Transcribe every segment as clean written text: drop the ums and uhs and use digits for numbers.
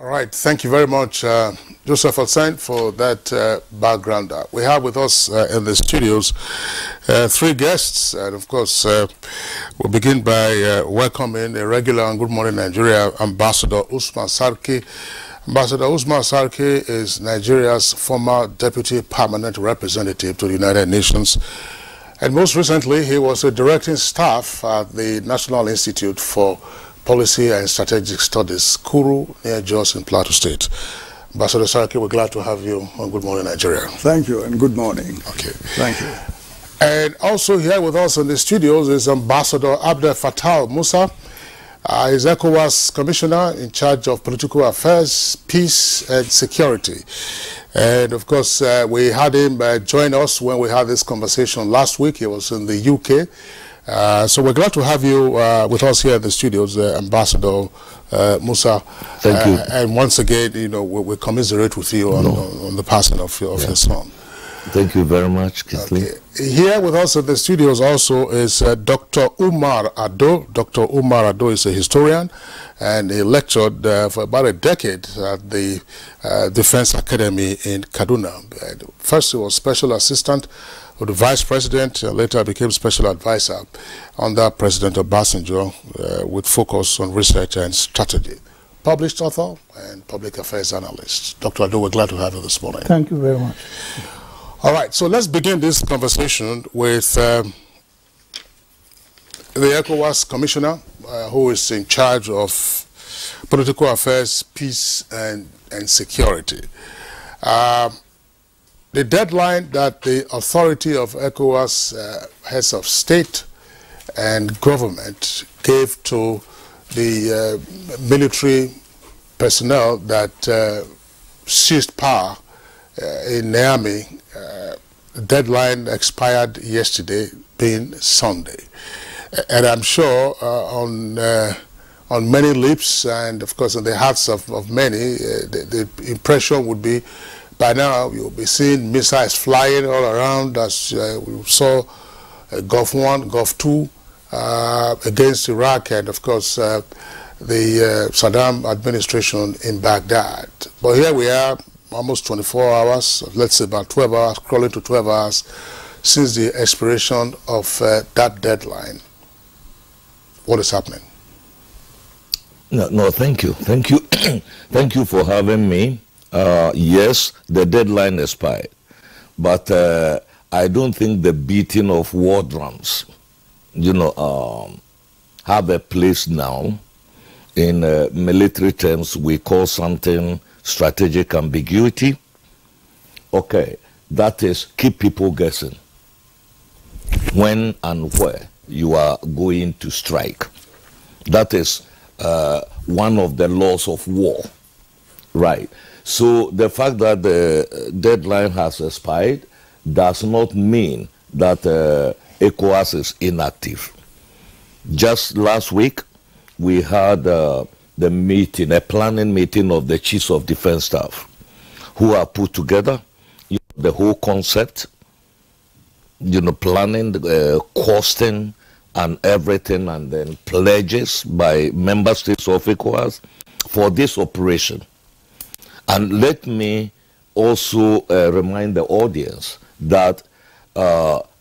All right, thank you very much, Joseph Hussain, for that background. We have with us in the studios three guests, and of course, we'll begin by welcoming a regular on Good Morning Nigeria, Ambassador Usman Sarki. Ambassador Usman Sarki is Nigeria's former Deputy Permanent Representative to the United Nations, and most recently, he was a directing staff at the National Institute for Policy and Strategic Studies, Kuru, near Jos in Plateau State. Ambassador Sarki, we're glad to have you on Good Morning Nigeria. Thank you, and good morning. Okay. Thank you. And also here with us in the studios is Ambassador Abdel Fattah Musa. He's ECOWAS Commissioner in charge of Political Affairs, Peace and Security. And of course, we had him join us when we had this conversation last week. He was in the UK. So we're glad to have you with us here at the studios, Ambassador Musa. Thank you. And once again, you know, we commiserate with you on the passing of your son. Thank you very much, Kisley. Okay. Here with us at the studios also is Dr. Umar Ado. Dr. Umar Ado is a historian, and he lectured for about a decade at the Defense Academy in Kaduna. First, he was special assistant of the Vice President, later became special advisor under President Obasanjo with focus on research and strategy. Published author and public affairs analyst. Dr. Ado, we're glad to have you this morning. Thank you very much. All right, so let's begin this conversation with the ECOWAS Commissioner, who is in charge of political affairs, peace, and security. The deadline that the authority of ECOWAS, heads of state and government, gave to the military personnel that seized power in Niamey, the deadline expired yesterday, being Sunday. And I'm sure on many lips and, of course, in the hearts of many, the impression would be by now you'll be seeing missiles flying all around, as we saw Gulf 1, Gulf 2 against Iraq, and, of course, the Saddam administration in Baghdad. But here we are, almost 24 hours, let's say about 12 hours, crawling to 12 hours since the expiration of that deadline. What is happening? No, thank you. Thank you. Thank you for having me. Yes, the deadline expired, but I don't think the beating of war drums, have a place now. In military terms, we call something strategic ambiguity. Okay, that is keep people guessing when and where you are going to strike. That is one of the laws of war, right? So the fact that the deadline has expired does not mean that ECOWAS is inactive. Just last week, we had the meeting, a planning meeting of the chiefs of defense staff, who are put together, the whole concept, planning, costing, and everything, and then pledges by member states of ECOWAS for this operation. And let me also remind the audience that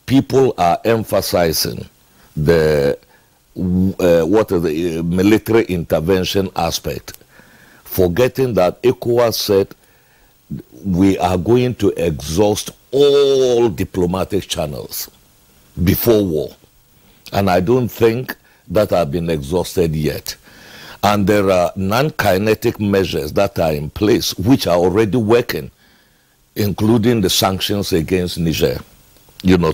people are emphasizing the military intervention aspect, forgetting that ECOWAS said we are going to exhaust all diplomatic channels before war. And I don't think that have been exhausted yet. And there are non-kinetic measures that are in place which are already working, including the sanctions against Niger,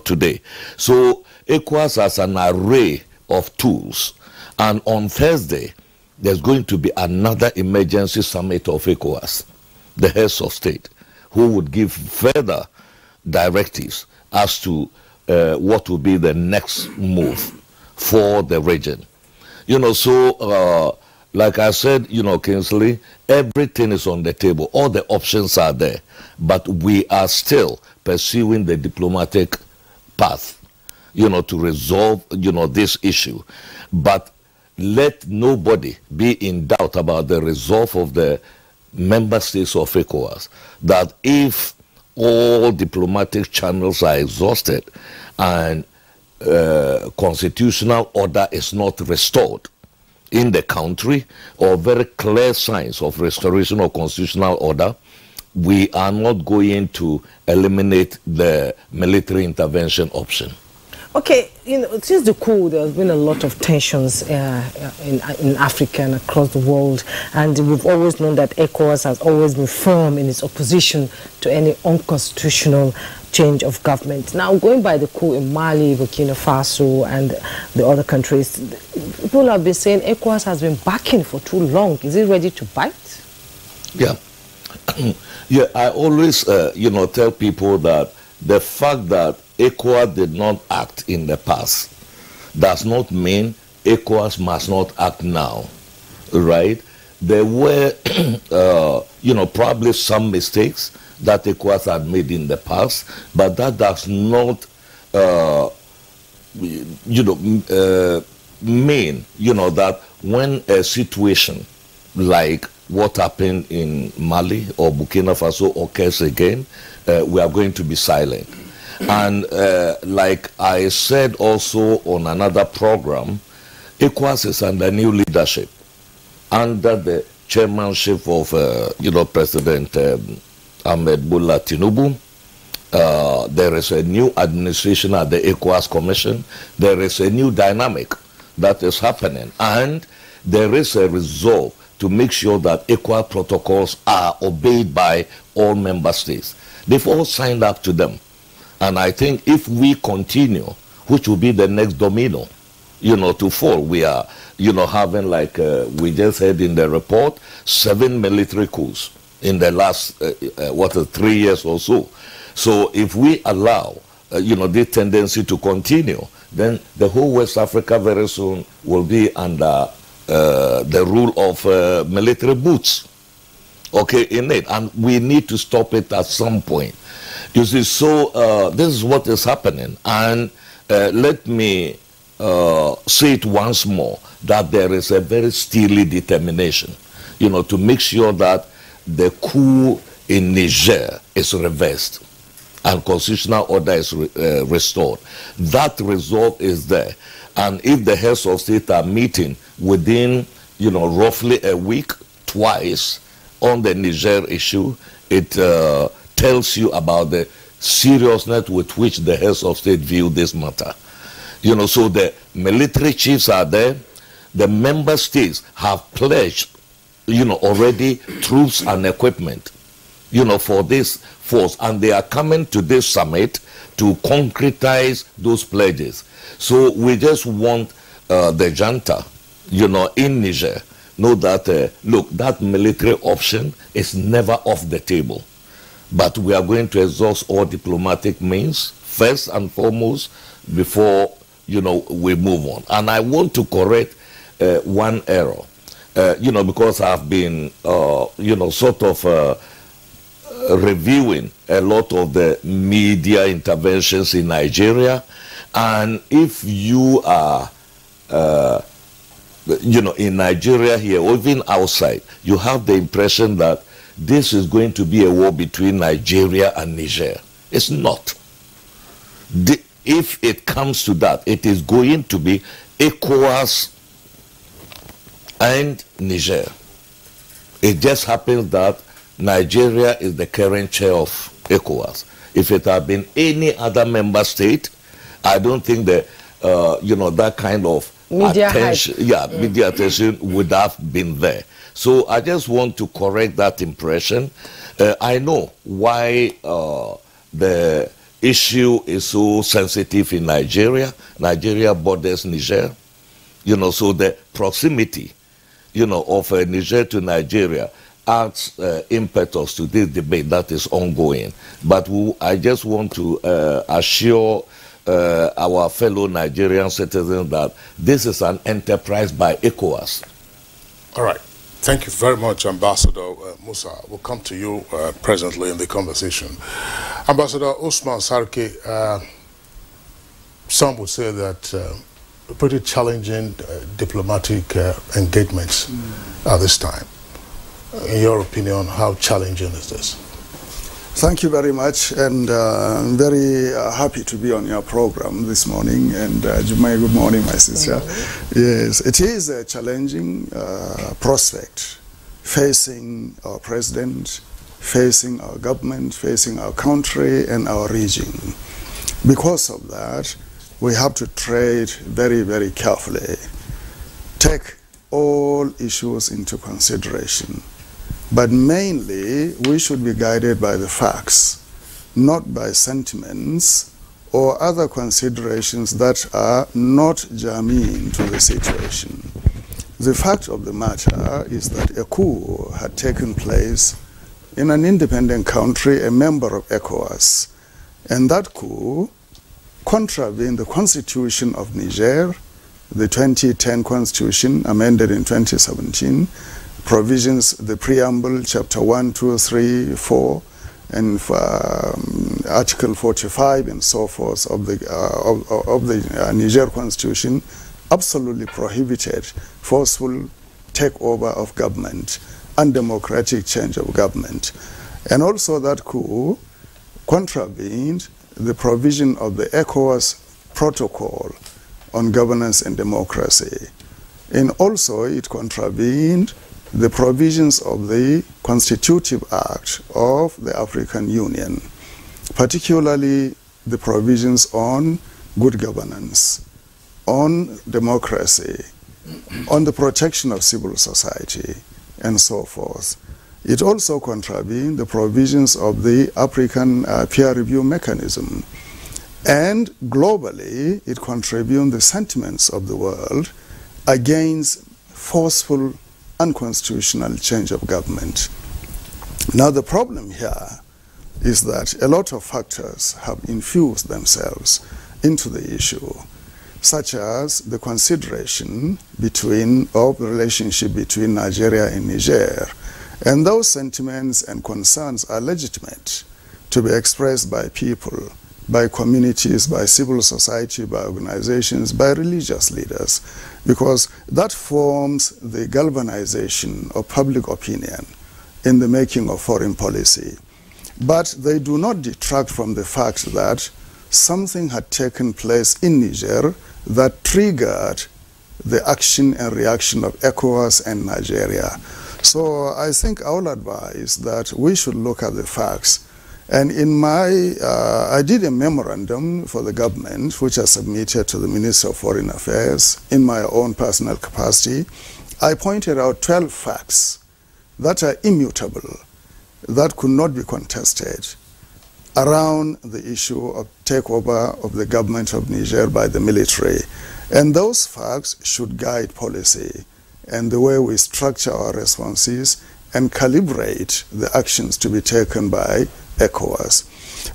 today. So ECOWAS has an array of tools. And on Thursday, there's going to be another emergency summit of ECOWAS, the heads of state, who would give further directives as to what will be the next move for the region. Like I said, Kingsley, everything is on the table. All the options are there. But we are still pursuing the diplomatic path, to resolve, this issue. But let nobody be in doubt about the resolve of the member states of ECOWAS that if all diplomatic channels are exhausted and constitutional order is not restored in the country, or very clear signs of restoration of constitutional order, we are not going to eliminate the military intervention option. Okay, you know, since the coup, there's been a lot of tensions in Africa and across the world, and we've always known that ECOWAS has always been firm in its opposition to any unconstitutional change of government. Now, going by the coup in Mali, Burkina Faso, and the other countries, people have been saying ECOWAS has been backing for too long. Is it ready to bite? Yeah. Yeah, I always, you know, tell people that the fact that ECOWAS did not act in the past does not mean ECOWAS must not act now, right? There were, you know, probably some mistakes that ECOWAS had made in the past, but that does not, you know, mean, you know, that when a situation like what happened in Mali or Burkina Faso occurs again, we are going to be silent. And like I said also on another program, ECOWAS is under new leadership, under the chairmanship of, you know, President Ahmed Bola Tinubu. There is a new administration at the ECOWAS Commission. There is a new dynamic that is happening, and there is a resolve to make sure that ECOWAS protocols are obeyed by all member states. They've all signed up to them. And I think if we continue, which will be the next domino, you know, to fall, we are, you know, having, like we just heard in the report, 7 military coups in the last, 3 years or so. So if we allow, you know, this tendency to continue, then the whole West Africa very soon will be under the rule of military boots, okay, in it. And we need to stop it at some point. You see, so this is what is happening. And let me say it once more, that there is a very steely determination, you know, to make sure that the coup in Niger is reversed and constitutional order is restored. That resolve is there. And if the heads of state are meeting within, you know, roughly a week, twice, on the Niger issue, it tells you about the seriousness with which the heads of state view this matter. You know, so the military chiefs are there. The member states have pledged, you know, already troops and equipment, you know, for this force. And they are coming to this summit to concretize those pledges. So we just want the junta, you know, in Niger, know that, look, that military option is never off the table. But we are going to exhaust all diplomatic means, first and foremost, before, you know, we move on. And I want to correct one error, you know, because I've been, you know, sort of reviewing a lot of the media interventions in Nigeria. And if you are, you know, in Nigeria here, or even outside, you have the impression that this is going to be a war between Nigeria and Niger. It's not. If it comes to that, it is going to be ECOWAS and Niger. It just happens that Nigeria is the current chair of ECOWAS. If it had been any other member state, I don't think that, you know, that kind of media attention, media attention would have been there. So I just want to correct that impression. I know why the issue is so sensitive in Nigeria. Nigeria borders Niger. You know, so the proximity, you know, of Niger to Nigeria adds impetus to this debate that is ongoing. But I just want to assure our fellow Nigerian citizens that this is an enterprise by ECOWAS. All right. Thank you very much, Ambassador Musa. We'll come to you presently in the conversation. Ambassador Usman Sarki, some would say that pretty challenging diplomatic engagements at this time. In your opinion, how challenging is this? Thank you very much, and I'm very happy to be on your program this morning. And Jumai, good morning, my sister. Yes, it is a challenging prospect facing our president, facing our government, facing our country and our region. Because of that, we have to tread very, very carefully, take all issues into consideration. But mainly, we should be guided by the facts, not by sentiments or other considerations that are not germane to the situation. The fact of the matter is that a coup had taken place in an independent country, a member of ECOWAS, and that coup contravened the constitution of Niger, the 2010 constitution amended in 2017, provisions, the preamble, chapter 1, 2, 3, 4, and article 45 and so forth of the Niger constitution absolutely prohibited forceful takeover of government, undemocratic change of government. And also that coup contravened the provision of the ECOWAS protocol on governance and democracy. And also it contravened the provisions of the Constitutive Act of the African Union, particularly the provisions on good governance, on democracy, on the protection of civil society, and so forth. It also contravened the provisions of the African peer review mechanism. And globally, it contravened the sentiments of the world against forceful unconstitutional change of government. Now the problem here is that a lot of factors have infused themselves into the issue, such as the consideration of the relationship between Nigeria and Niger. And those sentiments and concerns are legitimate to be expressed by people, by communities, by civil society, by organizations, by religious leaders, because that forms the galvanization of public opinion in the making of foreign policy. But they do not detract from the fact that something had taken place in Niger that triggered the action and reaction of ECOWAS and Nigeria. So I think I will advise that we should look at the facts. And in I did a memorandum for the government, which I submitted to the Minister of Foreign Affairs in my own personal capacity. I pointed out 12 facts that are immutable, that could not be contested around the issue of takeover of the government of Niger by the military. And those facts should guide policy and the way we structure our responses and calibrate the actions to be taken by ECOWAS.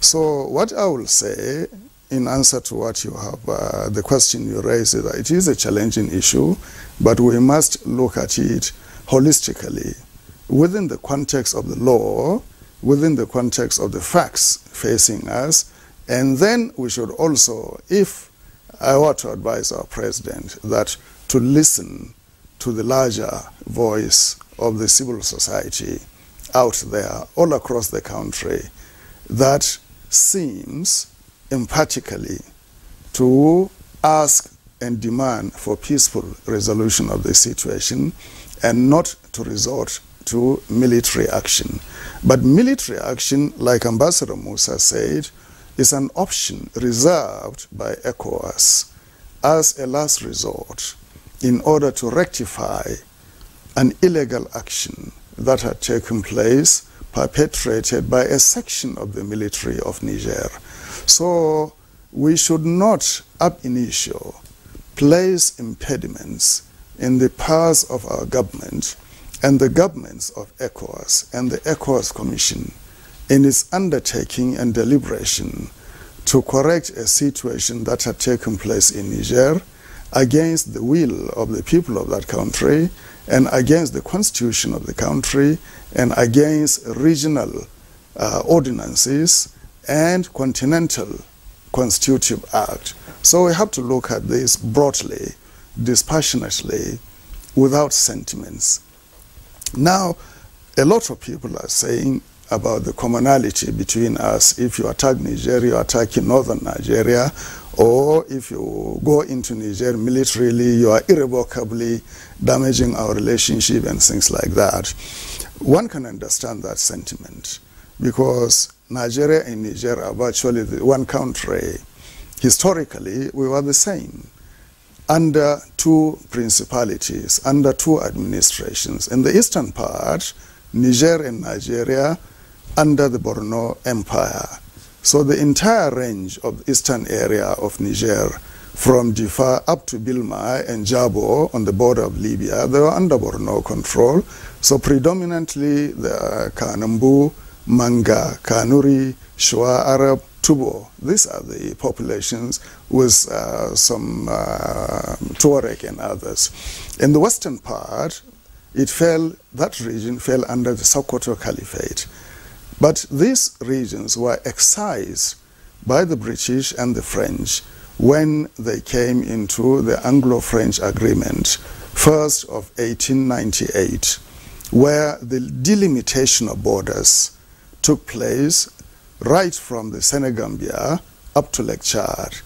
So what I will say in answer to what you have, the question you raised, is that it is a challenging issue, but we must look at it holistically within the context of the law, within the context of the facts facing us, and then we should also, if I were to advise our president, that to listen to the larger voice of the civil society out there, all across the country, that seems emphatically to ask and demand for peaceful resolution of the situation and not to resort to military action. But military action, like Ambassador Musa said, is an option reserved by ECOWAS as a last resort in order to rectify an illegal action that had taken place, perpetrated by a section of the military of Niger. So we should not, ab initio, place impediments in the path of our government and the governments of ECOWAS and the ECOWAS Commission in its undertaking and deliberation to correct a situation that had taken place in Niger against the will of the people of that country and against the constitution of the country and against regional ordinances and continental constitutive act. So we have to look at this broadly, dispassionately, without sentiments. Now, a lot of people are saying about the commonality between us. If you attack Nigeria, you are attacking northern Nigeria, or if you go into Niger militarily, you are irrevocably damaging our relationship and things like that. One can understand that sentiment because Nigeria and Niger are virtually the one country. Historically, we were the same, under two principalities, under two administrations. In the eastern part, Niger and Nigeria under the Borno Empire. So the entire range of the eastern area of Niger, from Difa up to Bilma and Jabo on the border of Libya, they were under Borno control. So predominantly the Kanambu, Manga, Kanuri, Shua, Arab, Tubo, these are the populations with some Tuareg and others. In the western part, that region fell under the Sokoto Caliphate. But these regions were excised by the British and the French when they came into the Anglo-French agreement, first of 1898, where the delimitation of borders took place right from the Senegambia up to Lake Chad.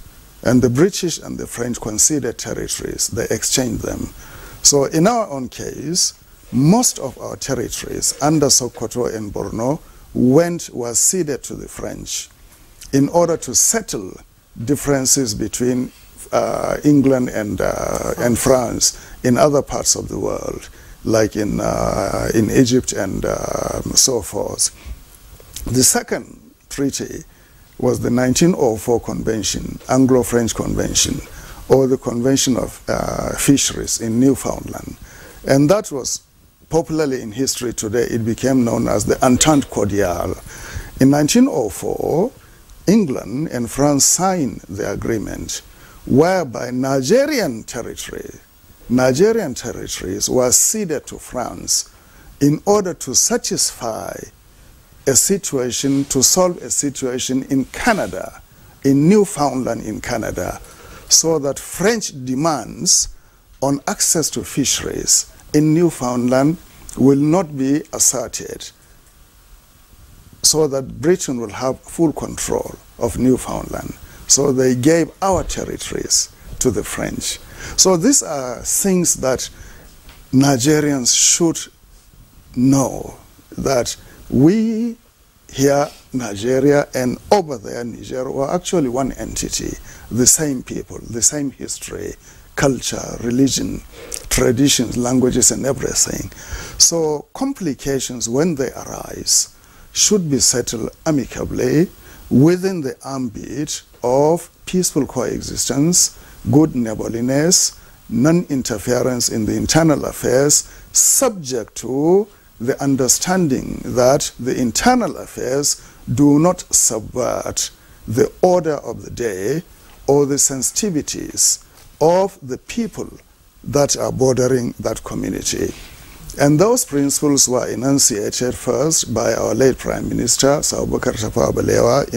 And the British and the French conceded territories. They exchanged them. So in our own case, most of our territories under Sokoto and Borno was ceded to the French in order to settle differences between England and France in other parts of the world, like in Egypt and so forth. The second treaty was the 1904 Convention, Anglo-French Convention, or the Convention of Fisheries in Newfoundland. And that was popularly in history today, it became known as the Entente Cordiale. In 1904, England and France signed the agreement whereby Nigerian territories were ceded to France in order to satisfy a situation, to solve a situation in Canada, in Newfoundland in Canada, so that French demands on access to fisheries in Newfoundland will not be asserted, so that Britain will have full control of Newfoundland. So they gave our territories to the French. So these are things that Nigerians should know, that we here, Nigeria, and over there, Niger, were actually one entity, the same people, the same history, culture, religion, traditions, languages, and everything. So complications, when they arise, should be settled amicably within the ambit of peaceful coexistence, good neighborliness, non-interference in the internal affairs, subject to the understanding that the internal affairs do not subvert the order of the day or the sensitivities of the people that are bordering that community. And those principles were enunciated first by our late Prime Minister, Sir Abubakar Tafawa Balewa,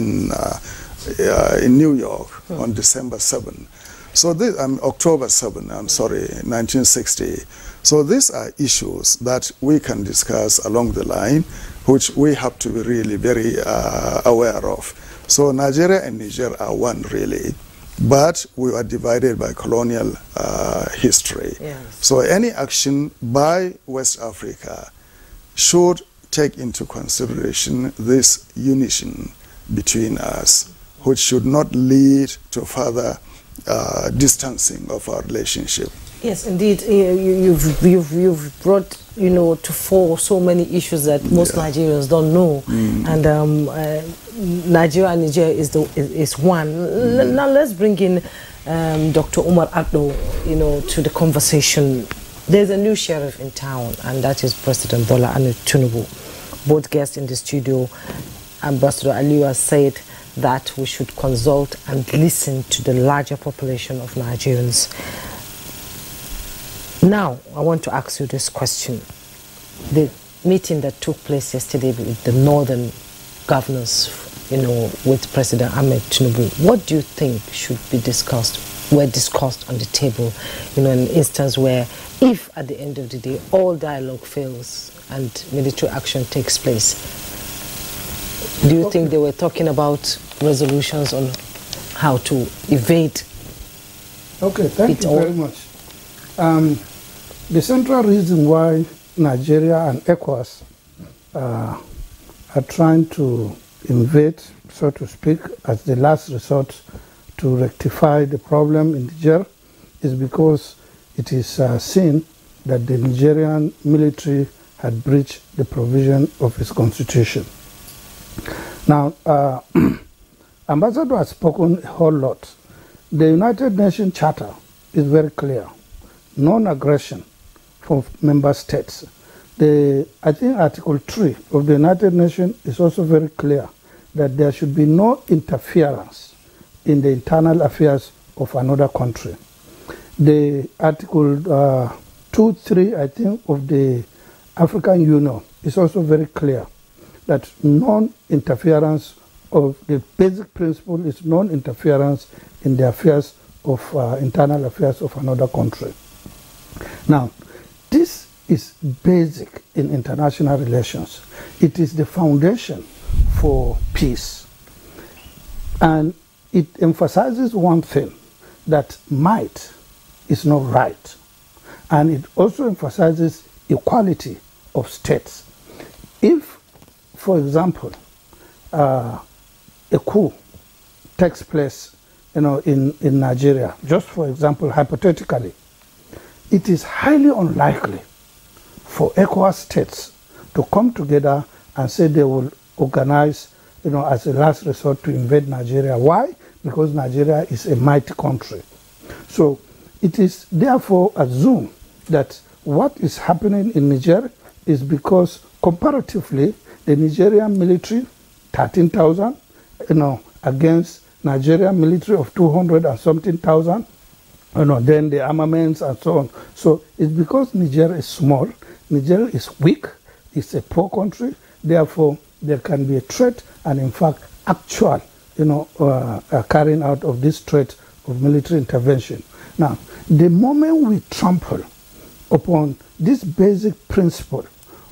in New York on December 7. So this, October 7, 1960. So these are issues that we can discuss along the line, which we have to be really very aware of. So Nigeria and Niger are one, really, but we are divided by colonial history. Yes. So any action by West Africa should take into consideration this unison between us, which should not lead to further distancing of our relationship. Yes, indeed. You've brought, to fore so many issues that most Nigerians don't know, and Nigeria and Niger is one. Now let's bring in Dr. Umar Addo, to the conversation. There's a new sheriff in town, and that is President Bola Tinubu. Both guests in the studio, Ambassador Aliyu has said that we should consult and listen to the larger population of Nigerians. Now, I want to ask you this question. The meeting that took place yesterday with the northern governors, with President Ahmed Tinubu, what do you think should be discussed were discussed on the table. You know, an instance where if at the end of the day all dialogue fails and military action takes place, do you think they were talking about resolutions on how to evade? Okay, thank you very much. The central reason why Nigeria and ECOWAS are trying to invade, so to speak, as the last resort to rectify the problem in Niger is because it is seen that the Nigerian military had breached the provision of its constitution. Now, Ambassador has spoken a whole lot. The United Nations Charter is very clear. Non-aggression from member states. I think Article 3 of the United Nations is also very clear that there should be no interference in the internal affairs of another country. The Article 2.3, I think, of the African Union is also very clear that non-interference of the basic principle is non-interference in the affairs of internal affairs of another country. Now, this is basic in international relations. It is the foundation for peace. And it emphasizes one thing, that might is not right. And it also emphasizes equality of states. If, for example, a coup takes place, in Nigeria, just for example, hypothetically, it is highly unlikely for ECOWAS states to come together and say they will organize, as a last resort to invade Nigeria. Why? Because Nigeria is a mighty country. So it is therefore assumed that what is happening in Niger is because comparatively the Nigerian military, 13,000, against Nigerian military of 200 and something thousand, then the armaments and so on. So it's because Niger is small, Niger is weak, it's a poor country, therefore there can be a threat and in fact actual, carrying out of this threat of military intervention. Now, the moment we trample upon this basic principle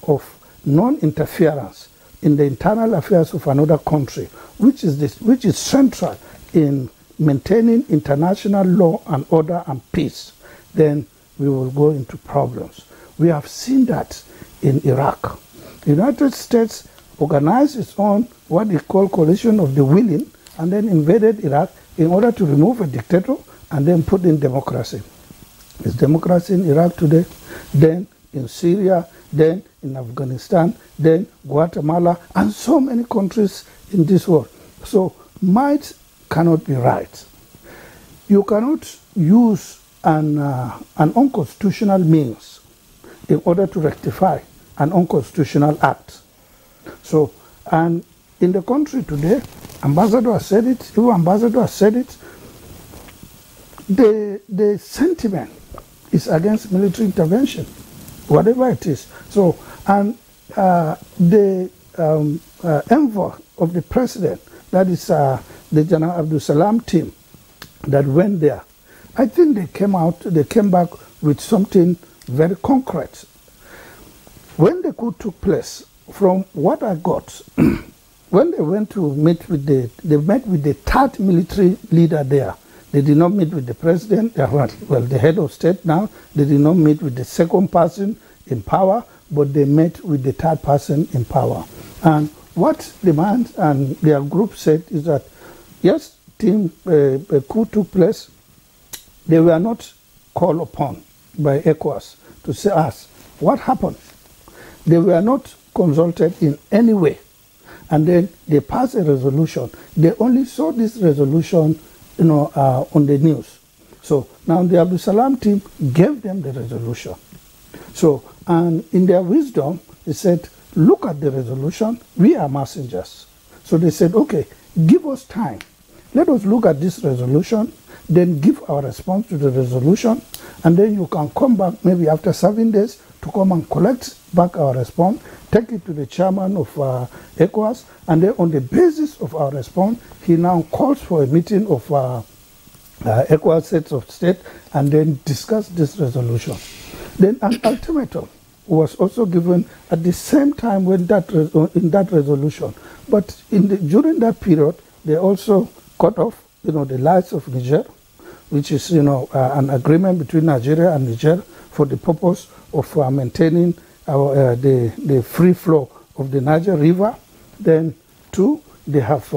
of non-interference in the internal affairs of another country, which is central in maintaining international law and order and peace, then we will go into problems. We have seen that in Iraq. The United States organized its own, what they call coalition of the willing, and then invaded Iraq in order to remove a dictator and then put in democracy. There's democracy in Iraq today, then in Syria, then in Afghanistan, then Guatemala, and so many countries in this world. So might cannot be right. You cannot use an unconstitutional means in order to rectify an unconstitutional act. So, and in the country today, Ambassador has said it, your Ambassador has said it, the sentiment is against military intervention, whatever it is. So, and the envoy of the president, that is the General Abdul Salam team that went there, I think they came back with something very concrete. When the coup took place, from what I got, when they went to meet with they met with the third military leader there. They did not meet with the president, the head of state now. They did not meet with the second person in power, but they met with the third person in power. And what the man and their group said is that, yes, a coup took place. They were not called upon by ECOWAS to say us what happened. They were not consulted in any way. And then they passed a resolution. They only saw this resolution on the news. So now the Abdul Salam team gave them the resolution. So, and in their wisdom, they said, look at the resolution, we are messengers. So they said, okay, give us time. Let us look at this resolution, then give our response to the resolution, and then you can come back maybe after 7 days to come and collect back our response, take it to the chairman of ECOWAS, and then on the basis of our response, he now calls for a meeting of ECOWAS heads of state and then discuss this resolution. Then an ultimatum was also given at the same time when in that resolution. But during that period, they also cut off, the lives of Niger, which is, an agreement between Nigeria and Niger for the purpose of maintaining the free flow of the Niger River. Then, two, they have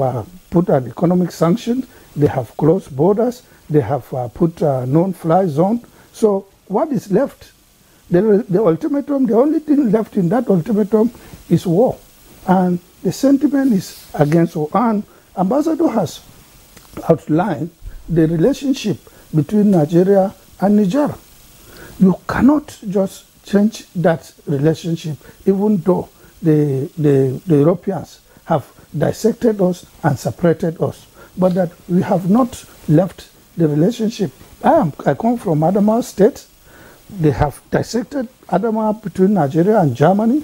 put an economic sanction. They have closed borders. They have put a non-fly zone. So what is left? The ultimatum, the only thing left in that ultimatum is war. And the sentiment is against war. And Ambassador has outlined the relationship between Nigeria and Niger. You cannot just change that relationship, even though the Europeans have dissected us and separated us. But that we have not left the relationship. I come from Adamawa State. They have dissected Adamawa between Nigeria and Germany.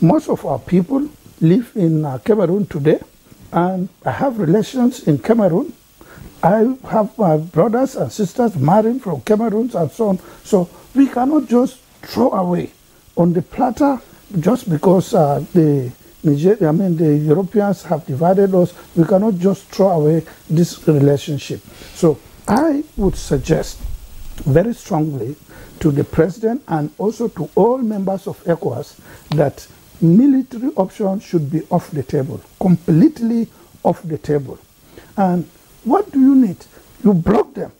Most of our people live in Cameroon today, and I have relations in Cameroon. I have my brothers and sisters married from Cameroon and so on. So we cannot just throw away on the platter just because the Europeans have divided us. We cannot just throw away this relationship. So I would suggest very strongly to the president and also to all members of ECOWAS that military option should be off the table, completely off the table. And what do you need? You block them.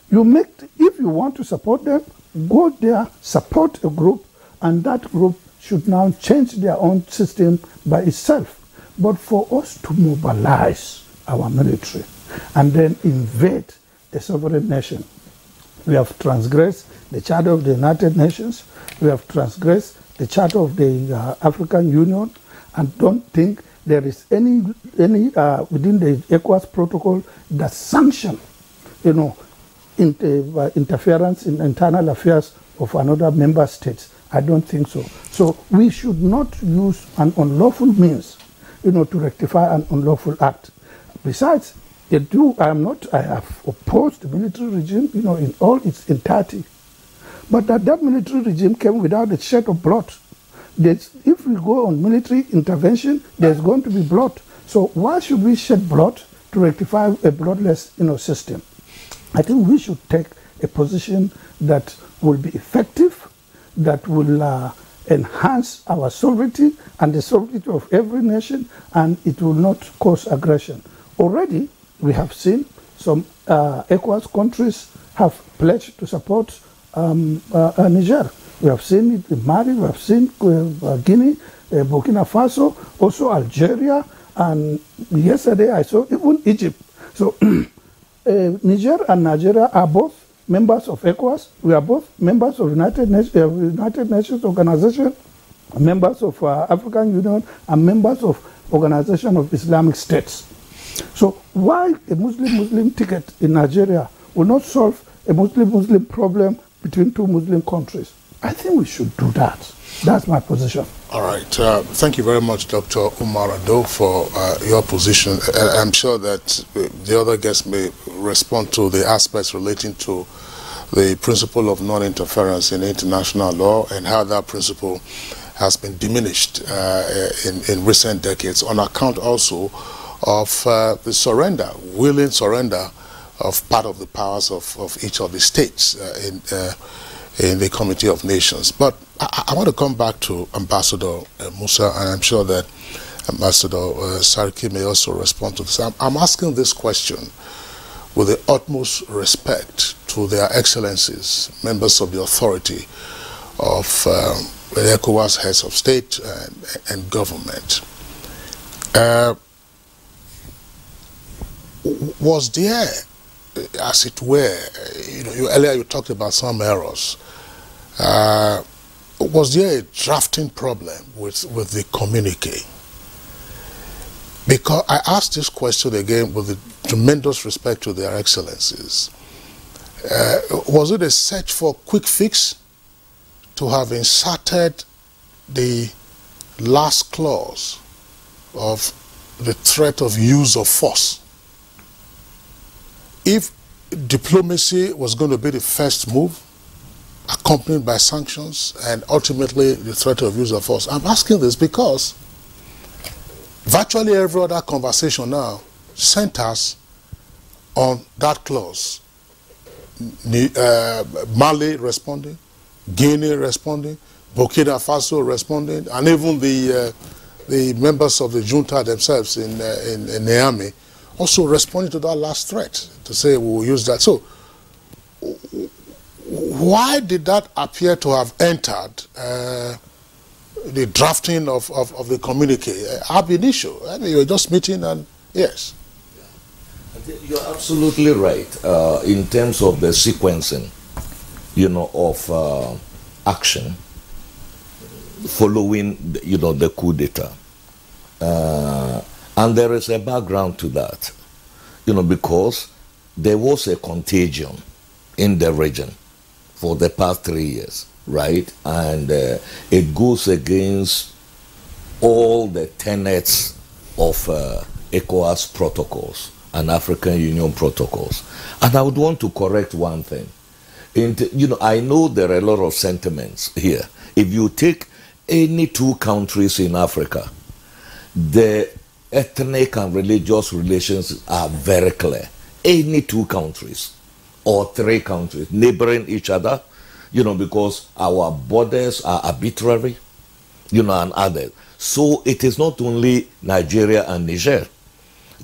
If you want to support them, go there, support a group, and that group should now change their own system by itself. But for us to mobilize our military and then invade a sovereign nation, we have transgressed the Charter of the United Nations, we have transgressed the Charter of the African Union, and don't think there is any within the ECOWAS protocol that sanction, interference in internal affairs of another member state. I don't think so. So we should not use an unlawful means, to rectify an unlawful act. Besides, I have opposed the military regime, in all its entirety. But that military regime came without a shed of blood. If we go on military intervention, there's going to be blood. So why should we shed blood to rectify a bloodless, system? I think we should take a position that will be effective, that will enhance our sovereignty and the sovereignty of every nation, and it will not cause aggression. Already, we have seen some ECOWAS countries have pledged to support Niger. We have seen it in Mali, we have seen Guinea, Burkina Faso, also Algeria, and yesterday I saw even Egypt. So Niger and Nigeria are both members of ECOWAS. We are both members of United Nations Organization, members of African Union, and members of Organization of Islamic States. So why a Muslim-Muslim ticket in Nigeria will not solve a Muslim-Muslim problem between two Muslim countries? I think we should do that. That's my position. All right. Thank you very much, Dr. Umar Ado, for your position. I'm sure that the other guests may respond to the aspects relating to the principle of non-interference in international law and how that principle has been diminished in recent decades on account also of the surrender, willing surrender of part of the powers of each of the states in the Committee of Nations. But I want to come back to Ambassador Musa, and I'm sure that Ambassador Sarki may also respond to this. I'm asking this question with the utmost respect to their excellencies, members of the authority of the ECOWAS heads of state and government. Was there, as it were, earlier you talked about some errors. Was there a drafting problem with the communique? Because I asked this question again with a tremendous respect to their excellencies. Was it a search for quick fix to have inserted the last clause of the threat of use of force? If diplomacy was going to be the first move, accompanied by sanctions, and ultimately the threat of use of force. I'm asking this because virtually every other conversation now centers on that clause. Mali responding, Guinea responding, Burkina Faso responding, and even the members of the junta themselves in Niamey also responding to that last threat to say we will use that. So why did that appear to have entered the drafting of the communique ab initio? I mean, you were just meeting and yes. You're absolutely right in terms of the sequencing, you know, of action following, you know, the coup d'etat. And there is a background to that, you know, because there was a contagion in the region for the past 3 years, right? And it goes against all the tenets of ECOWAS protocols and African Union protocols. And I would want to correct one thing. You know, I know there are a lot of sentiments here. If you take any two countries in Africa, the ethnic and religious relations are very clear. Any two countries or three countries neighboring each other, you know, because our borders are arbitrary, you know, and others. So it is not only Nigeria and Niger.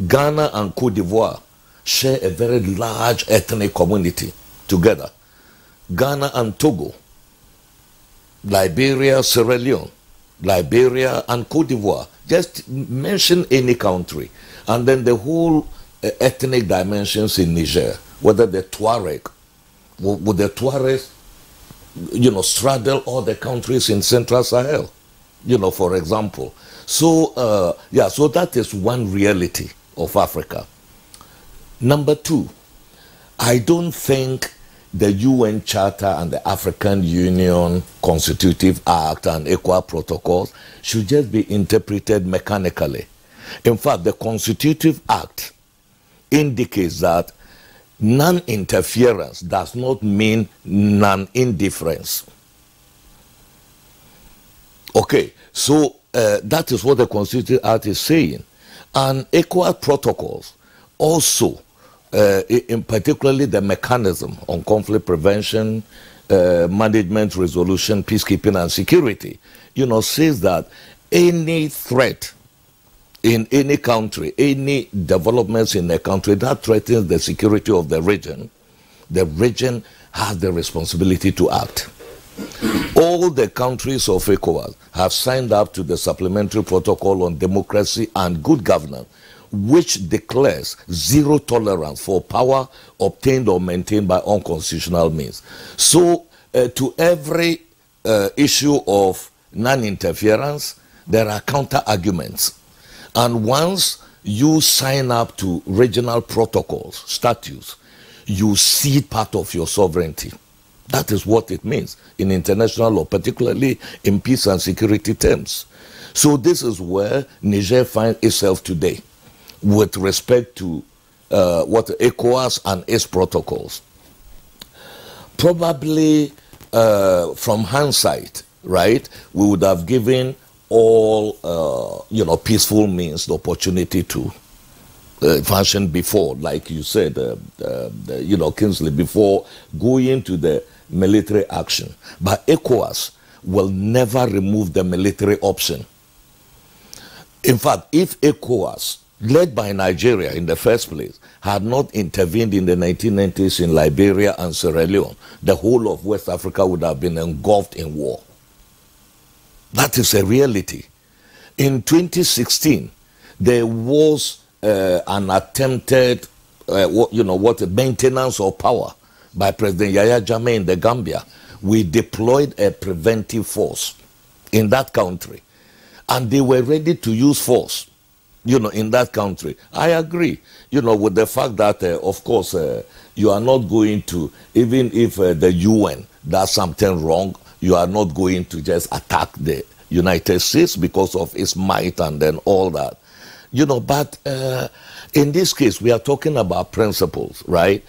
Ghana and Cote d'Ivoire share a very large ethnic community together. Ghana and Togo, Liberia, Sierra Leone, Liberia and Cote d'Ivoire. Just mention any country. And then the whole ethnic dimensions in Niger, whether the Tuareg, would the Tuaregs, you know, straddle all the countries in Central Sahel, you know, for example. So, yeah, so that is one reality of Africa. Number two, I don't think the UN Charter and the African Union Constitutive Act and ECOWAS protocols should just be interpreted mechanically. In fact, the Constitutive Act indicates that non-interference does not mean non-indifference. Okay, so that is what the Constitutive Act is saying. And ECOWAS protocols also, in particularly the mechanism on conflict prevention, management, resolution, peacekeeping, and security, you know, says that any threat in any country, any developments in a country that threatens the security of the region has the responsibility to act. All the countries of ECOWAS have signed up to the supplementary protocol on democracy and good governance, which declares zero tolerance for power obtained or maintained by unconstitutional means. So to every issue of non-interference, there are counter-arguments. And once you sign up to regional protocols, statutes, you cede part of your sovereignty. That is what it means in international law, particularly in peace and security terms. So this is where Niger finds itself today with respect to what ECOWAS and its protocols. Probably from hindsight, right, we would have given all, you know, peaceful means the opportunity to function before, like you said, you know, Kingsley, before going to the military action. But ECOWAS will never remove the military option. In fact, if ECOWAS, led by Nigeria in the first place, had not intervened in the 1990s in Liberia and Sierra Leone, the whole of West Africa would have been engulfed in war. That is a reality. In 2016, there was an attempted, maintenance of power by President Yahya Jammeh in the Gambia. We deployed a preventive force in that country, and they were ready to use force, you know, in that country. I agree, you know, with the fact that, of course, you are not going to, even if the UN does something wrong, you are not going to just attack the United States because of its might and then all that. You know, but in this case, we are talking about principles, right?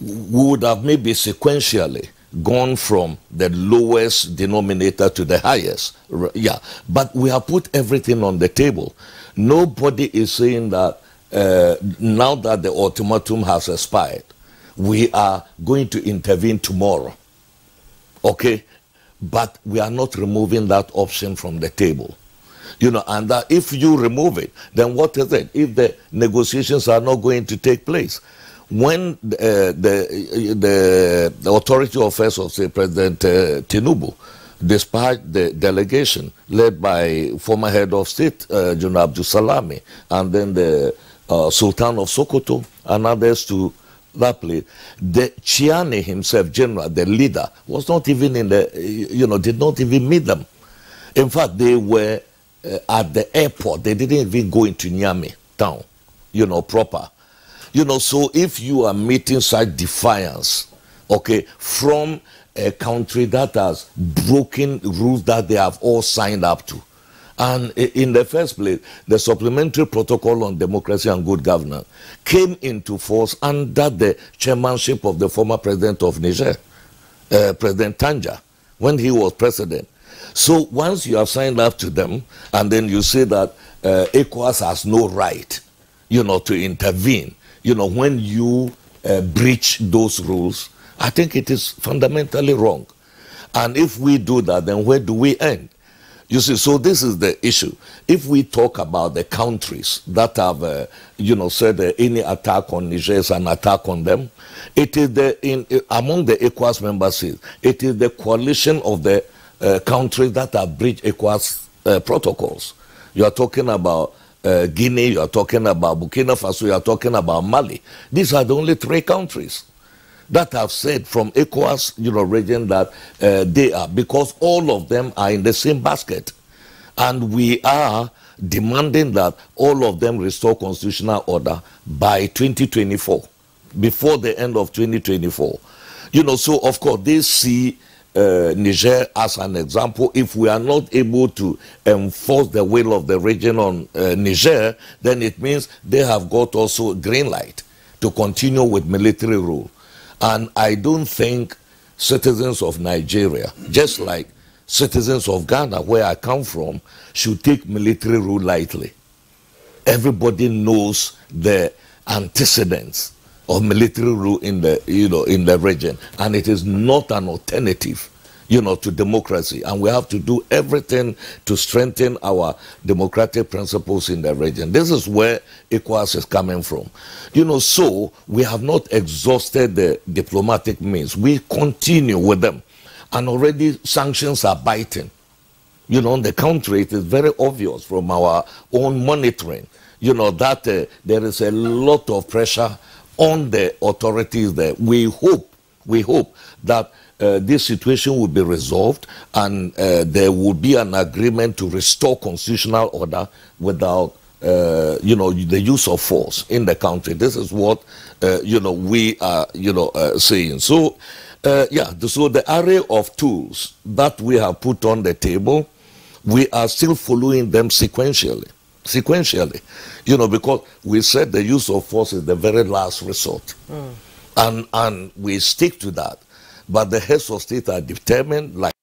would have maybe sequentially gone from the lowest denominator to the highest. Yeah, but we have put everything on the table. Nobody is saying that now that the ultimatum has expired, we are going to intervene tomorrow. Okay? But we are not removing that option from the table. You know, and that if you remove it, then what is it? If the negotiations are not going to take place, when the authority affairs of, say, President Tinubu, despite the delegation led by former head of state, General Abdul Salami, and then the Sultan of Sokoto and others to that place, the Chiani himself, General, the leader, was not even in the, you know, did not even meet them. In fact, they were at the airport. They didn't even go into Niamey town, you know, proper. You know, so if you are meeting such defiance, okay, from a country that has broken rules that they have all signed up to, and in the first place, the Supplementary Protocol on Democracy and Good Governance came into force under the chairmanship of the former president of Niger, President Tanja, when he was president. So once you have signed up to them, and then you say that ECOWAS has no right, you know, to intervene, you know, when you breach those rules, I think it is fundamentally wrong. And if we do that, then where do we end? You see, so this is the issue. If we talk about the countries that have, you know, said any attack on Niger is an attack on them, it is among the ECOWAS member states, it is the coalition of the countries that have breached ECOWAS protocols. You are talking about Guinea, you are talking about Burkina Faso, you are talking about Mali. These are the only three countries that have said from ECOWAS, you know, region that they are, because all of them are in the same basket. And we are demanding that all of them restore constitutional order by 2024, before the end of 2024. You know, so of course they see Niger as an example. If we are not able to enforce the will of the region on Niger, then it means they have got also green light to continue with military rule. And I don't think citizens of Nigeria, just like citizens of Ghana, where I come from, should take military rule lightly. Everybody knows the antecedents of military rule in the, you know, in the region, and it is not an alternative, you know, to democracy. And we have to do everything to strengthen our democratic principles in the region. This is where ECOWAS is coming from. You know, so we have not exhausted the diplomatic means. We continue with them, and already sanctions are biting. You know, in the country, it is very obvious from our own monitoring, you know, that there is a lot of pressure on the authorities there. We hope that this situation will be resolved, and there will be an agreement to restore constitutional order without, you know, the use of force in the country. This is what, you know, we are, you know, saying. So, yeah, so the array of tools that we have put on the table, we are still following them sequentially, you know, because we said the use of force is the very last resort. And we stick to that. But the heads of state are determined, like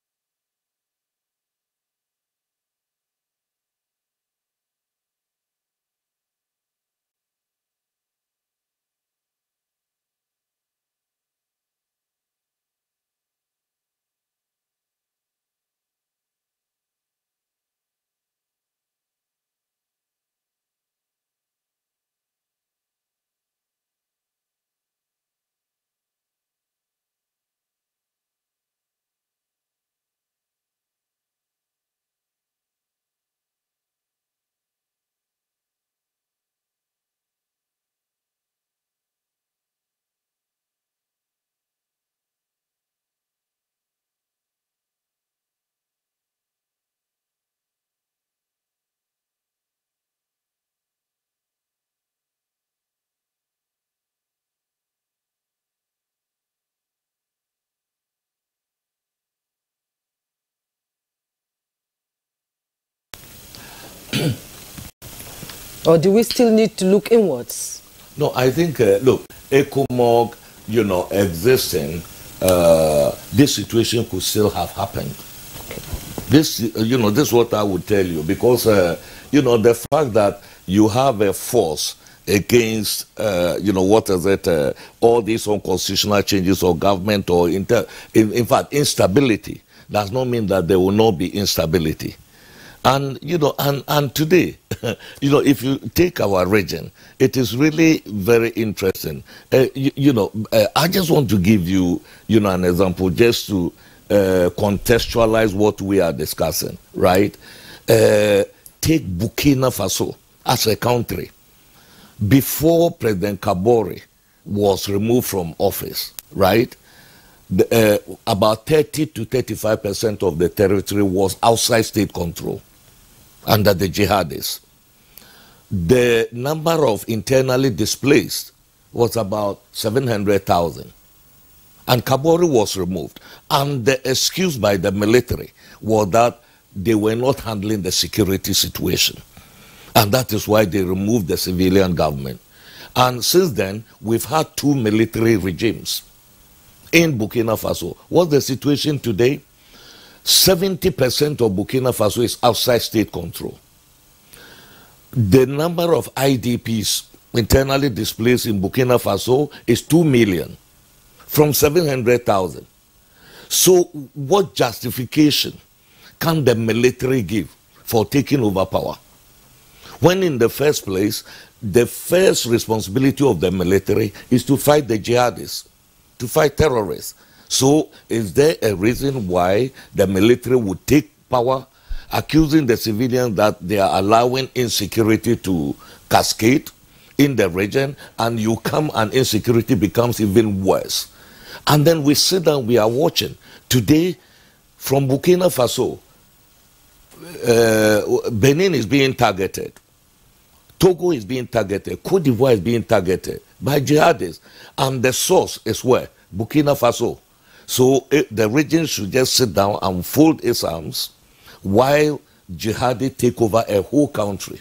Or do we still need to look inwards? no, I think, look, ECOMOG you know, existing, this situation could still have happened. This, you know, this is what I would tell you, because, you know, the fact that you have a force against, you know, what is it, all these unconstitutional changes or government or, in fact, instability, does not mean that there will not be instability. And, you know, and today, you know, if you take our region, it is really very interesting. You know, I just want to give you, you know, an example just to contextualize what we are discussing, right? Take Burkina Faso as a country. Before President Kabore was removed from office, right? About 30 to 35% of the territory was outside state control under the jihadists. The number of internally displaced was about 700,000. And Kabore was removed. And the excuse by the military was that they were not handling the security situation. And that is why they removed the civilian government. And since then, we've had 2 military regimes in Burkina Faso. What's the situation today? 70% of Burkina Faso is outside state control. The number of IDPs, internally displaced in Burkina Faso, is 2 million from 700,000. So what justification can the military give for taking over power? When in the first place, the first responsibility of the military is to fight the jihadists, to fight terrorists. So is there a reason why the military would take power, accusing the civilians that they are allowing insecurity to cascade in the region, and you come and insecurity becomes even worse? And then we sit down, we are watching. Today, from Burkina Faso, Benin is being targeted. Togo is being targeted. Cote d'Ivoire is being targeted by jihadists. And the source is where? Burkina Faso. So the region should just sit down and fold its arms while jihadists take over a whole country.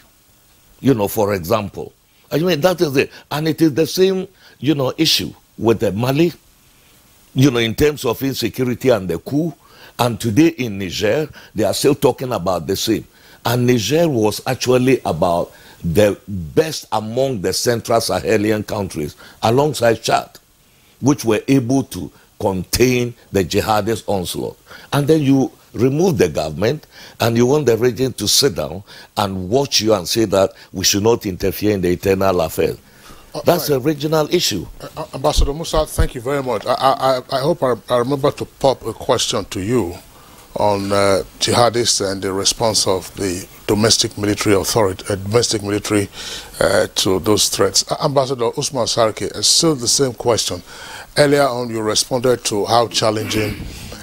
You know, for example. I mean, that is it. And it is the same, you know, issue with the Mali, you know, in terms of insecurity and the coup. And today in Niger, they are still talking about the same. And Niger was actually about the best among the Central Sahelian countries, alongside Chad, which were able to contain the jihadist onslaught. And then you remove the government and you want the region to sit down and watch you and say that we should not interfere in the internal affairs. That's a regional issue. Ambassador Musa, thank you very much. I hope I remember to pop a question to you on jihadists and the response of the domestic military authority, to those threats. Ambassador Usman Sarki, still the same question. Earlier on, you responded to how challenging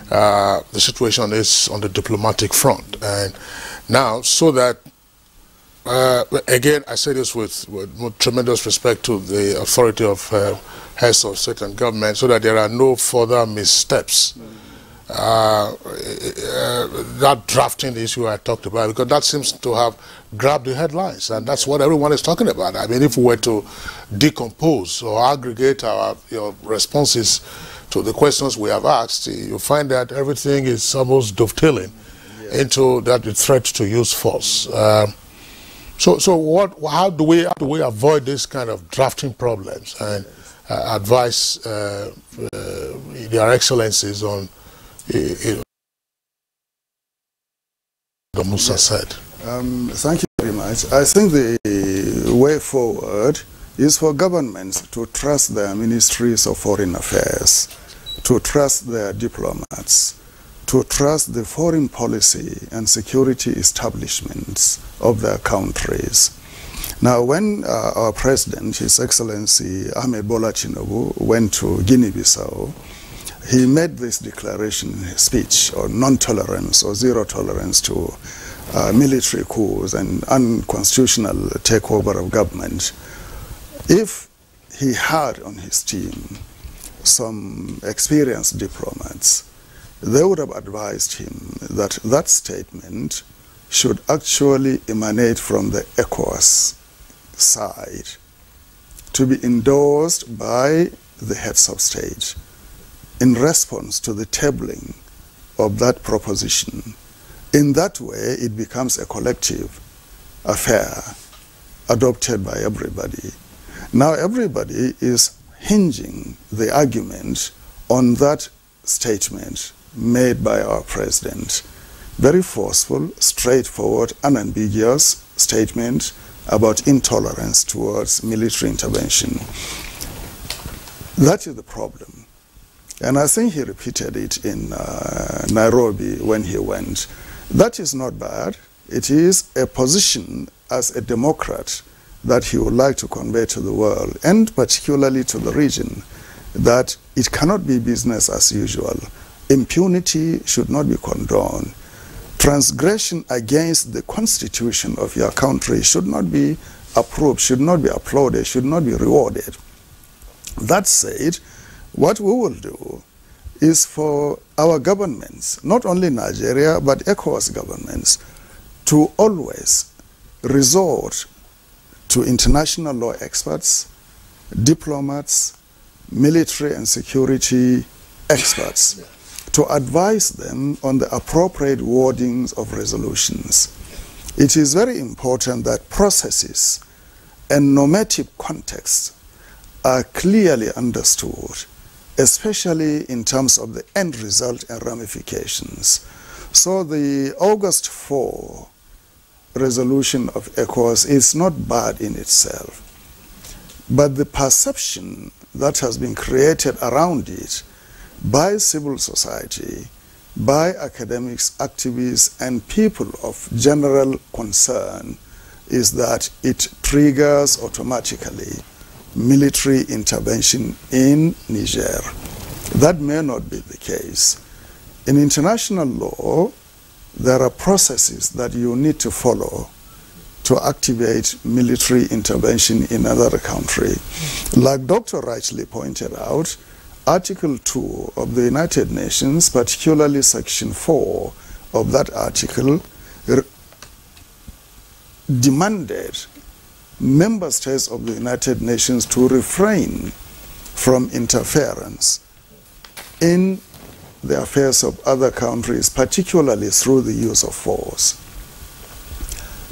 the situation is on the diplomatic front, and now, so that again, I say this with tremendous respect to the authority of heads of state and government, so that there are no further missteps. That drafting issue I talked about, because that seems to have grabbed the headlines, and that's what everyone is talking about. I mean, if we were to decompose or aggregate our responses to the questions we have asked, you find that everything is almost dovetailing into that threat to use force. So how do we avoid this kind of drafting problems and advise their excellencies on the Musa said? Thank you very much. I think the way forward is for governments to trust their ministries of foreign affairs, to trust their diplomats, to trust the foreign policy and security establishments of their countries. Now, when our president, His Excellency Ahmed Bola Tinubu, went to Guinea-Bissau, he made this declaration in his speech on non-tolerance or zero tolerance to military coups and unconstitutional takeover of government. If he had on his team some experienced diplomats, they would have advised him that that statement should actually emanate from the ECOWAS side, to be endorsed by the heads of state in response to the tabling of that proposition. In that way, it becomes a collective affair adopted by everybody. Now everybody is hinging the argument on that statement made by our president. Very forceful, straightforward, unambiguous statement about intolerance towards military intervention. That is the problem. And I think he repeated it in Nairobi when he went. That is not bad. It is a position as a democrat that he would like to convey to the world, and particularly to the region, that it cannot be business as usual. Impunity should not be condoned. Transgression against the constitution of your country should not be approved, should not be applauded, should not be rewarded. That said, what we will do is for our governments, not only Nigeria, but ECOWAS governments, to always resort to international law experts, diplomats, military and security experts, to advise them on the appropriate wordings of resolutions. It is very important that processes and normative contexts are clearly understood, especially in terms of the end result and ramifications. So the August 4 resolution of ECOWAS is not bad in itself, but the perception that has been created around it by civil society, by academics, activists, and people of general concern is that it triggers automatically military intervention in Niger. That may not be the case. In international law, there are processes that you need to follow to activate military intervention in another country. Like Dr. rightly pointed out, Article 2 of the United Nations, particularly Section 4 of that article, demanded member states of the United Nations to refrain from interference in the affairs of other countries, particularly through the use of force.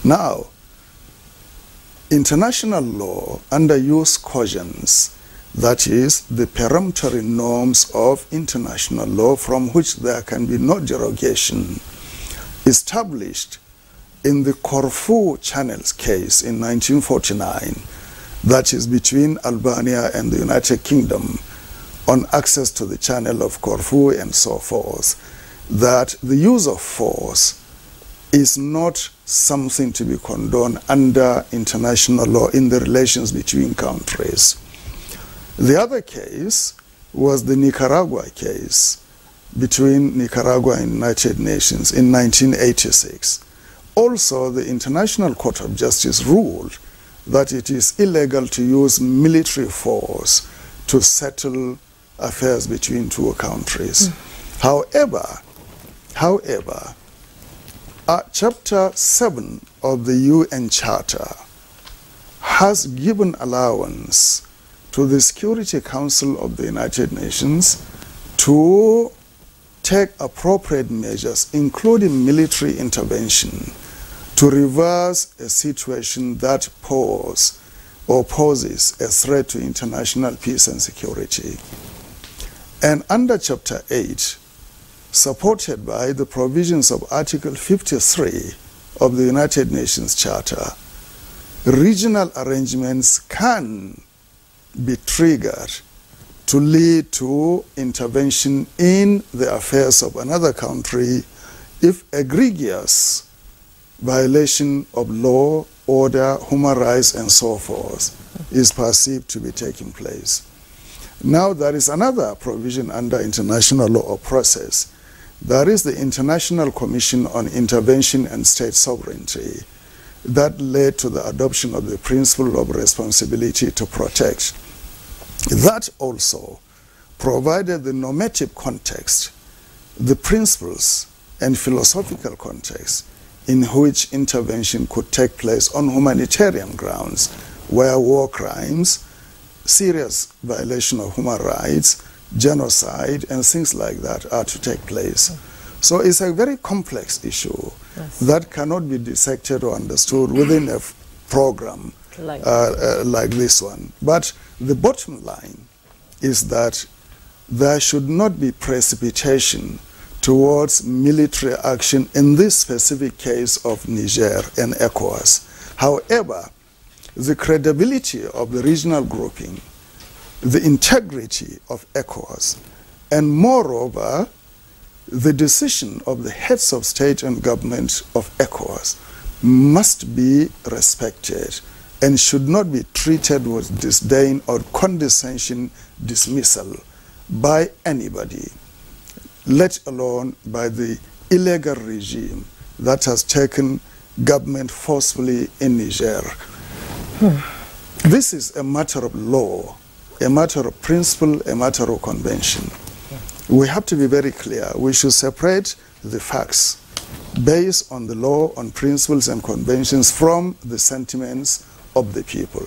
Now, international law under use cautions, that is, the peremptory norms of international law from which there can be no derogation, established in the Corfu Channels case in 1949, that is between Albania and the United Kingdom, on access to the channel of Corfu and so forth, that the use of force is not something to be condoned under international law in the relations between countries. The other case was the Nicaragua case between Nicaragua and United Nations in 1986. Also, the International Court of Justice ruled that it is illegal to use military force to settle affairs between two countries. However, Chapter 7 of the UN Charter has given allowance to the Security Council of the United Nations to take appropriate measures, including military intervention, to reverse a situation that poses a threat to international peace and security. And under Chapter 8, supported by the provisions of Article 53 of the United Nations Charter, regional arrangements can be triggered to lead to intervention in the affairs of another country if egregious violation of law, order, human rights, and so forth is perceived to be taking place. Now, there is another provision under international law or process. There is the International Commission on Intervention and State Sovereignty that led to the adoption of the principle of responsibility to protect. That also provided the normative context, the principles and philosophical context in which intervention could take place on humanitarian grounds, where war crimes serious violation of human rights, genocide, and things like that are to take place. So it's a very complex issue that cannot be dissected or understood within a program like this one. But the bottom line is that there should not be precipitation towards military action in this specific case of Niger and ECOWAS. However, the credibility of the regional grouping, the integrity of ECOWAS, and moreover, the decision of the heads of state and government of ECOWAS must be respected and should not be treated with disdain or condescension, dismissal by anybody, let alone by the illegal regime that has taken government forcefully in Niger. This is a matter of law, a matter of principle, a matter of convention. We have to be very clear. We should separate the facts based on the law, on principles and conventions from the sentiments of the people.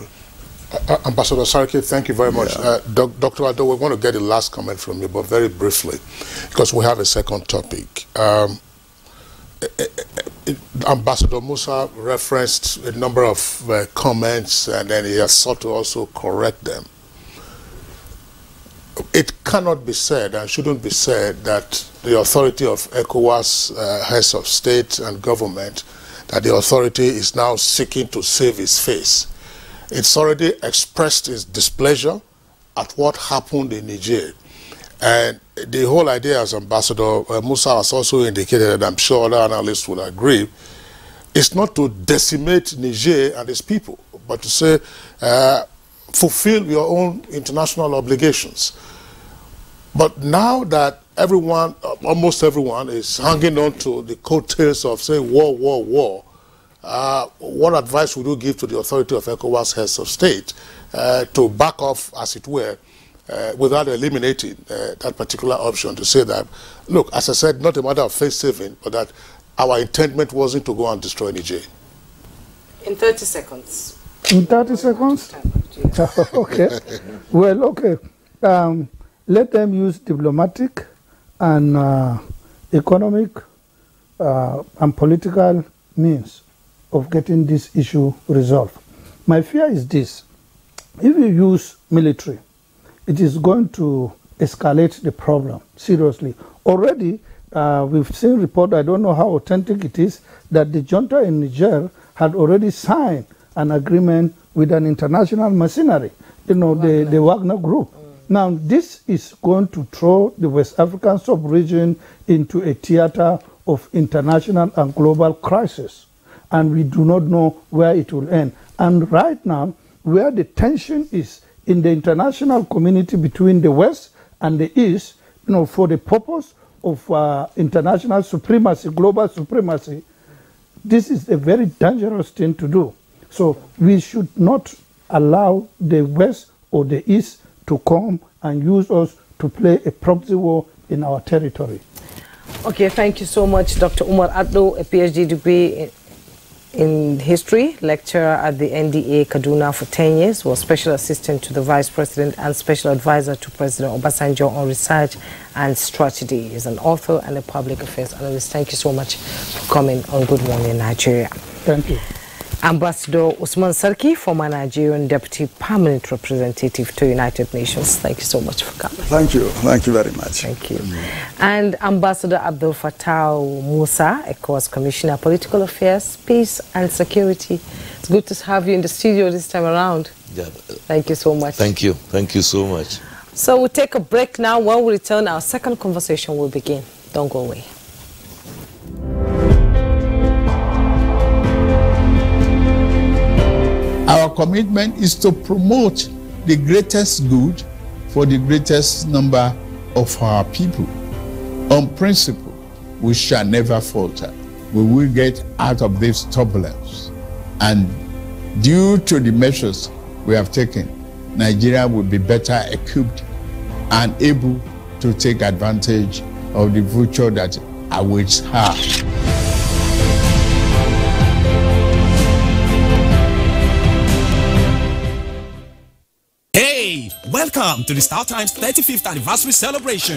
Ambassador Sarki, thank you very much. Dr. Ado, we're going to get the last comment from you, but very briefly, because we have a second topic. Ambassador Musa referenced a number of comments, and then he has sought to also correct them. It cannot be said and shouldn't be said that the authority of ECOWAS, heads of state and government, that the authority is now seeking to save its face. It's already expressed its displeasure at what happened in Niger. And the whole idea, as Ambassador Musa has also indicated, and I'm sure other analysts will agree, is not to decimate Niger and its people, but to say, fulfill your own international obligations. But now that everyone, almost everyone, is hanging on to the coattails of, say, war, war, war, what advice would you give to the authority of ECOWAS heads of state to back off, as it were, without eliminating that particular option, to say that, look, as I said, not a matter of face saving, but that our intendment wasn't to go and destroy Niger? In 30 seconds. In 30 seconds? Okay. Well, okay. Let them use diplomatic and economic and political means of getting this issue resolved. My fear is this: if you use military, it is going to escalate the problem seriously. Already, we've seen report, I don't know how authentic it is, that the junta in Niger had already signed an agreement with an international mercenary, the Wagner Group. Now, this is going to throw the West African sub-region into a theater of international and global crisis. And we do not know where it will end. And right now, where the tension is in the international community between the West and the East, for the purpose of international supremacy, global supremacy, this is a very dangerous thing to do. So we should not allow the West or the East to come and use us to play a proxy war in our territory. Okay, thank you so much, Dr. Umar Addo, a PhD degree in history, lecturer at the NTA Kaduna for 10 years, was special assistant to the Vice President and special advisor to President Obasanjo on research and strategy. He's an author and a public affairs analyst. Thank you so much for coming on Good Morning Nigeria. Thank you. Ambassador Usman Sarki, former Nigerian Deputy Permanent Representative to United Nations. Thank you so much for coming. Thank you. Thank you very much. Thank you. And Ambassador Abdul Fattah Musa, ECOWAS Commissioner, Political Affairs, Peace and Security. It's good to have you in the studio this time around. Yeah. Thank you so much. Thank you. Thank you so much. So we'll take a break now. When we return, our second conversation will begin. Don't go away. Our commitment is to promote the greatest good for the greatest number of our people. On principle, we shall never falter. We will get out of this turbulence. And due to the measures we have taken, Nigeria will be better equipped and able to take advantage of the future that awaits her. Welcome to the Star Times 35th anniversary celebration.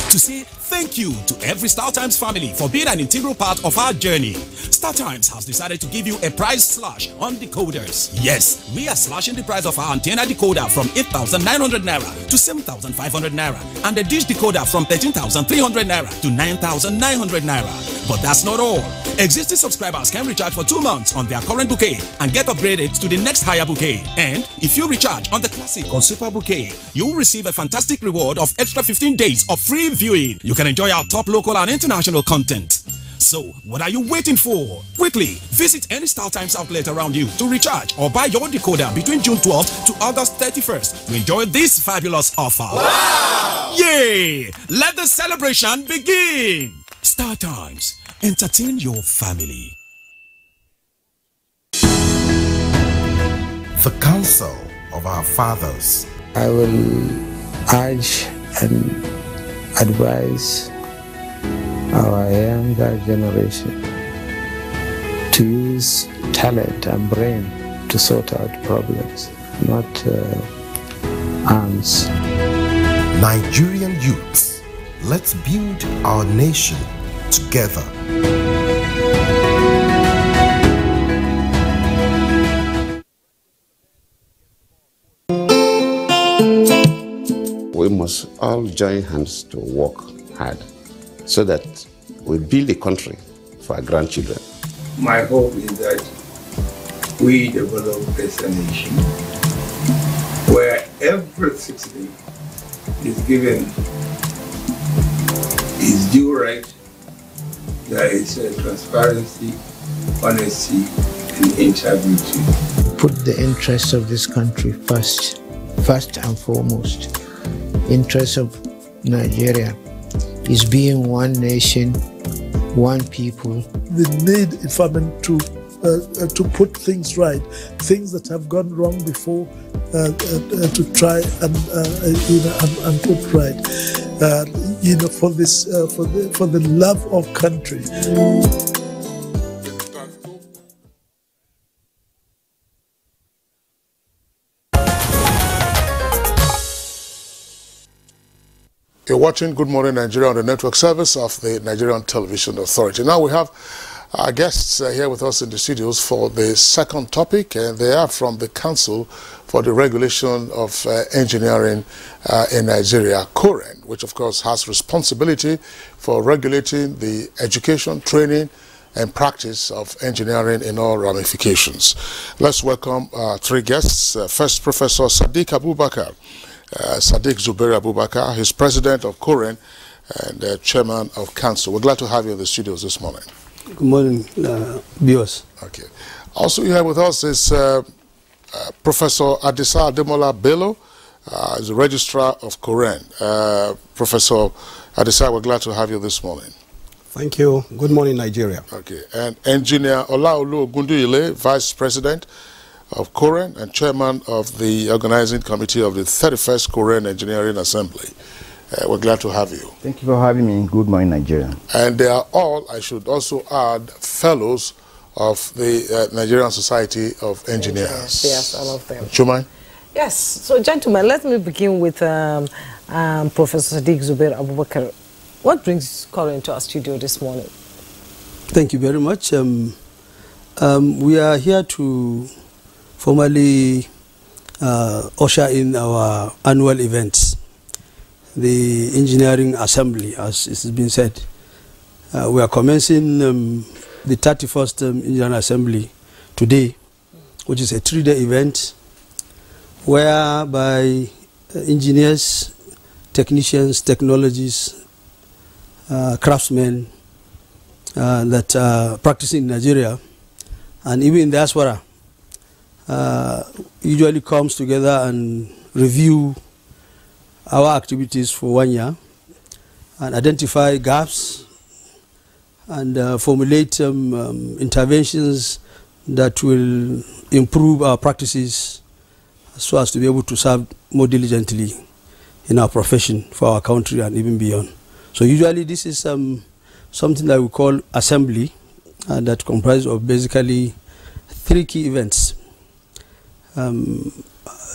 To say thank you to every Star Times family for being an integral part of our journey. Star Times has decided to give you a price slash on decoders. Yes, we are slashing the price of our antenna decoder from 8,900 naira to 7,500 naira and the dish decoder from 13,300 naira to 9,900 naira. But that's not all. Existing subscribers can recharge for 2 months on their current bouquet and get upgraded to the next higher bouquet. And if you recharge on the classic or super bouquet, you will receive a fantastic reward of extra 15 days of free viewing. You can enjoy our top local and international content. So, what are you waiting for? Quickly, visit any Star Times outlet around you to recharge or buy your decoder between June 12th to August 31st to enjoy this fabulous offer. Wow! Yay! Let the celebration begin! Star Times, entertain your family. The counsel of our fathers. I will urge and advise our younger generation to use talent and brain to sort out problems, not arms. Nigerian youths, let's build our nation together. We must all join hands to work hard so that we build a country for our grandchildren. My hope is that we develop as a nation where every citizen is given his due right. There is transparency, honesty, and integrity. Put the interests of this country first and foremost. Interest of Nigeria is being one nation, one people. The need, if I mean, to put things right, things that have gone wrong before, to try and put right, for this, for the love of country. You're watching Good Morning Nigeria on the network service of the Nigerian Television Authority. Now we have our guests here with us in the studios for the second topic, and they are from the Council for the Regulation of Engineering in Nigeria, COREN, which of course has responsibility for regulating the education, training, and practice of engineering in all ramifications. Let's welcome three guests. First, Professor Sadiq Abubakar. Sadiq Zuberi Abubakar, he's president of COREN and chairman of council. We're glad to have you in the studios this morning. Good morning, viewers. Okay. Also here with us is Professor Adisa Ademola Bello, is the registrar of COREN. Professor Adisa, we're glad to have you this morning. Thank you. Good morning, Nigeria. Okay. And Engineer Olaolu Ogunduile, vice president of COREN and chairman of the organizing committee of the 31st COREN Engineering Assembly. We're glad to have you. Thank you for having me. Good morning, Nigeria. And they are all, I should also add, fellows of the Nigerian Society of Engineers. Yes, all of them. Do you mind? Yes. So, gentlemen, let me begin with Professor Sadiq Zuberi Abubakar. What brings COREN to our studio this morning? Thank you very much. We are here to formally usher in our annual events, the Engineering Assembly, as it has been said. We are commencing the 31st Engineering Assembly today, which is a 3-day event whereby engineers, technicians, technologists, craftsmen that are practicing in Nigeria and even in diaspora usually comes together and review our activities for 1 year and identify gaps and formulate interventions that will improve our practices so as to be able to serve more diligently in our profession for our country and even beyond. So usually this is something that we call assembly that comprises of basically 3 key events.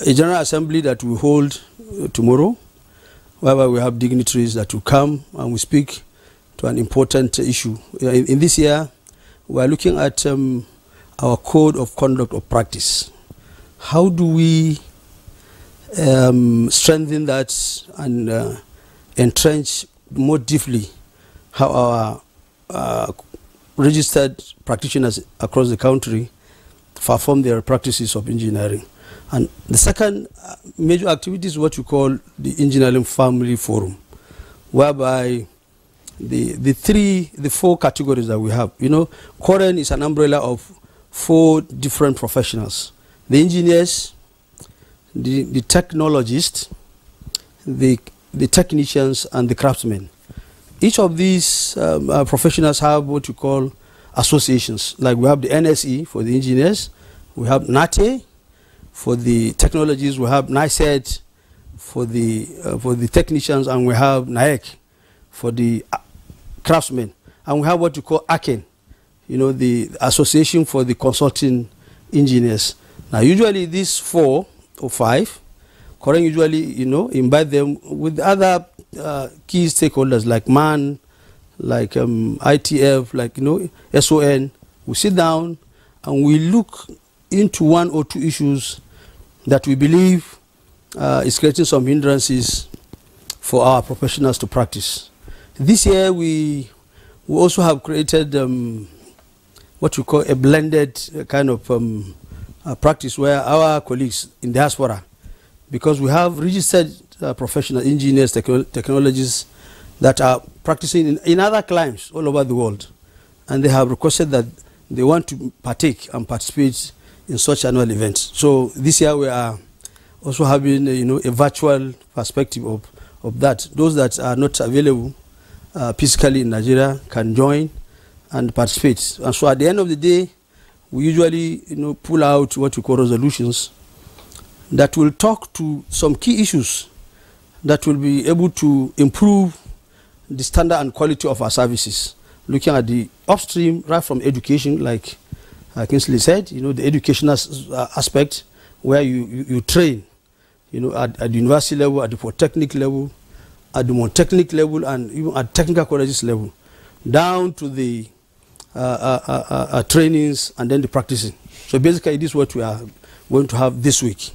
a general assembly that we hold tomorrow, whereby we have dignitaries that will come and we speak to an important issue. In this year, we are looking at our code of conduct of practice. How do we strengthen that and entrench more deeply how our registered practitioners across the country perform their practices of engineering? And the second major activity is what you call the Engineering Family Forum, whereby the four categories that we have. You know, COREN is an umbrella of 4 different professionals: the engineers, the technologists, the technicians, and the craftsmen. Each of these professionals have what you call associations. Like we have the NSE for the engineers, we have NTA for the technologies, we have NICED for the technicians, and we have NAEC for the craftsmen, and we have what you call AKEN, you know, the association for the consulting engineers. Now, usually these 4 or 5, COREN usually, you know, invite them with other key stakeholders like MAN, like ITF, like, you know, SON. We sit down and we look into 1 or 2 issues that we believe is creating some hindrances for our professionals to practice. This year we also have created what we call a blended kind of practice, where our colleagues in diaspora, because we have registered professional engineers, technologists that are practicing in other climes all over the world, and they have requested that they want to partake and participate in such annual events. So this year we are also having a virtual perspective of that. Those that are not available physically in Nigeria can join and participate. And so at the end of the day, we usually pull out what we call resolutions that will talk to some key issues that will be able to improve the standard and quality of our services, looking at the upstream right from education, like Kingsley said, the educational aspect where you train, at the university level, at the polytechnic level, at the monotechnic level, and even at technical colleges level, down to the trainings and then the practicing. So basically, this is what we are going to have this week.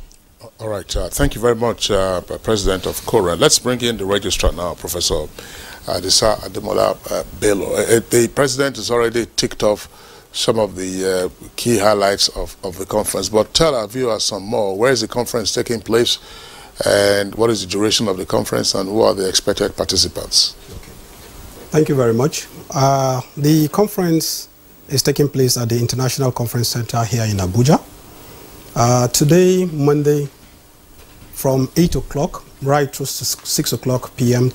All right. Thank you very much, President of COREN. Let's bring in the registrar now, Professor Adisa Ademola Bello. The President has already ticked off some of the key highlights of the conference, but tell our viewers some more. Where is the conference taking place, and what is the duration of the conference, and who are the expected participants? Thank you very much. The conference is taking place at the International Conference Center here in Abuja. Today, Monday, from 8 o'clock right to 6 o'clock p.m.,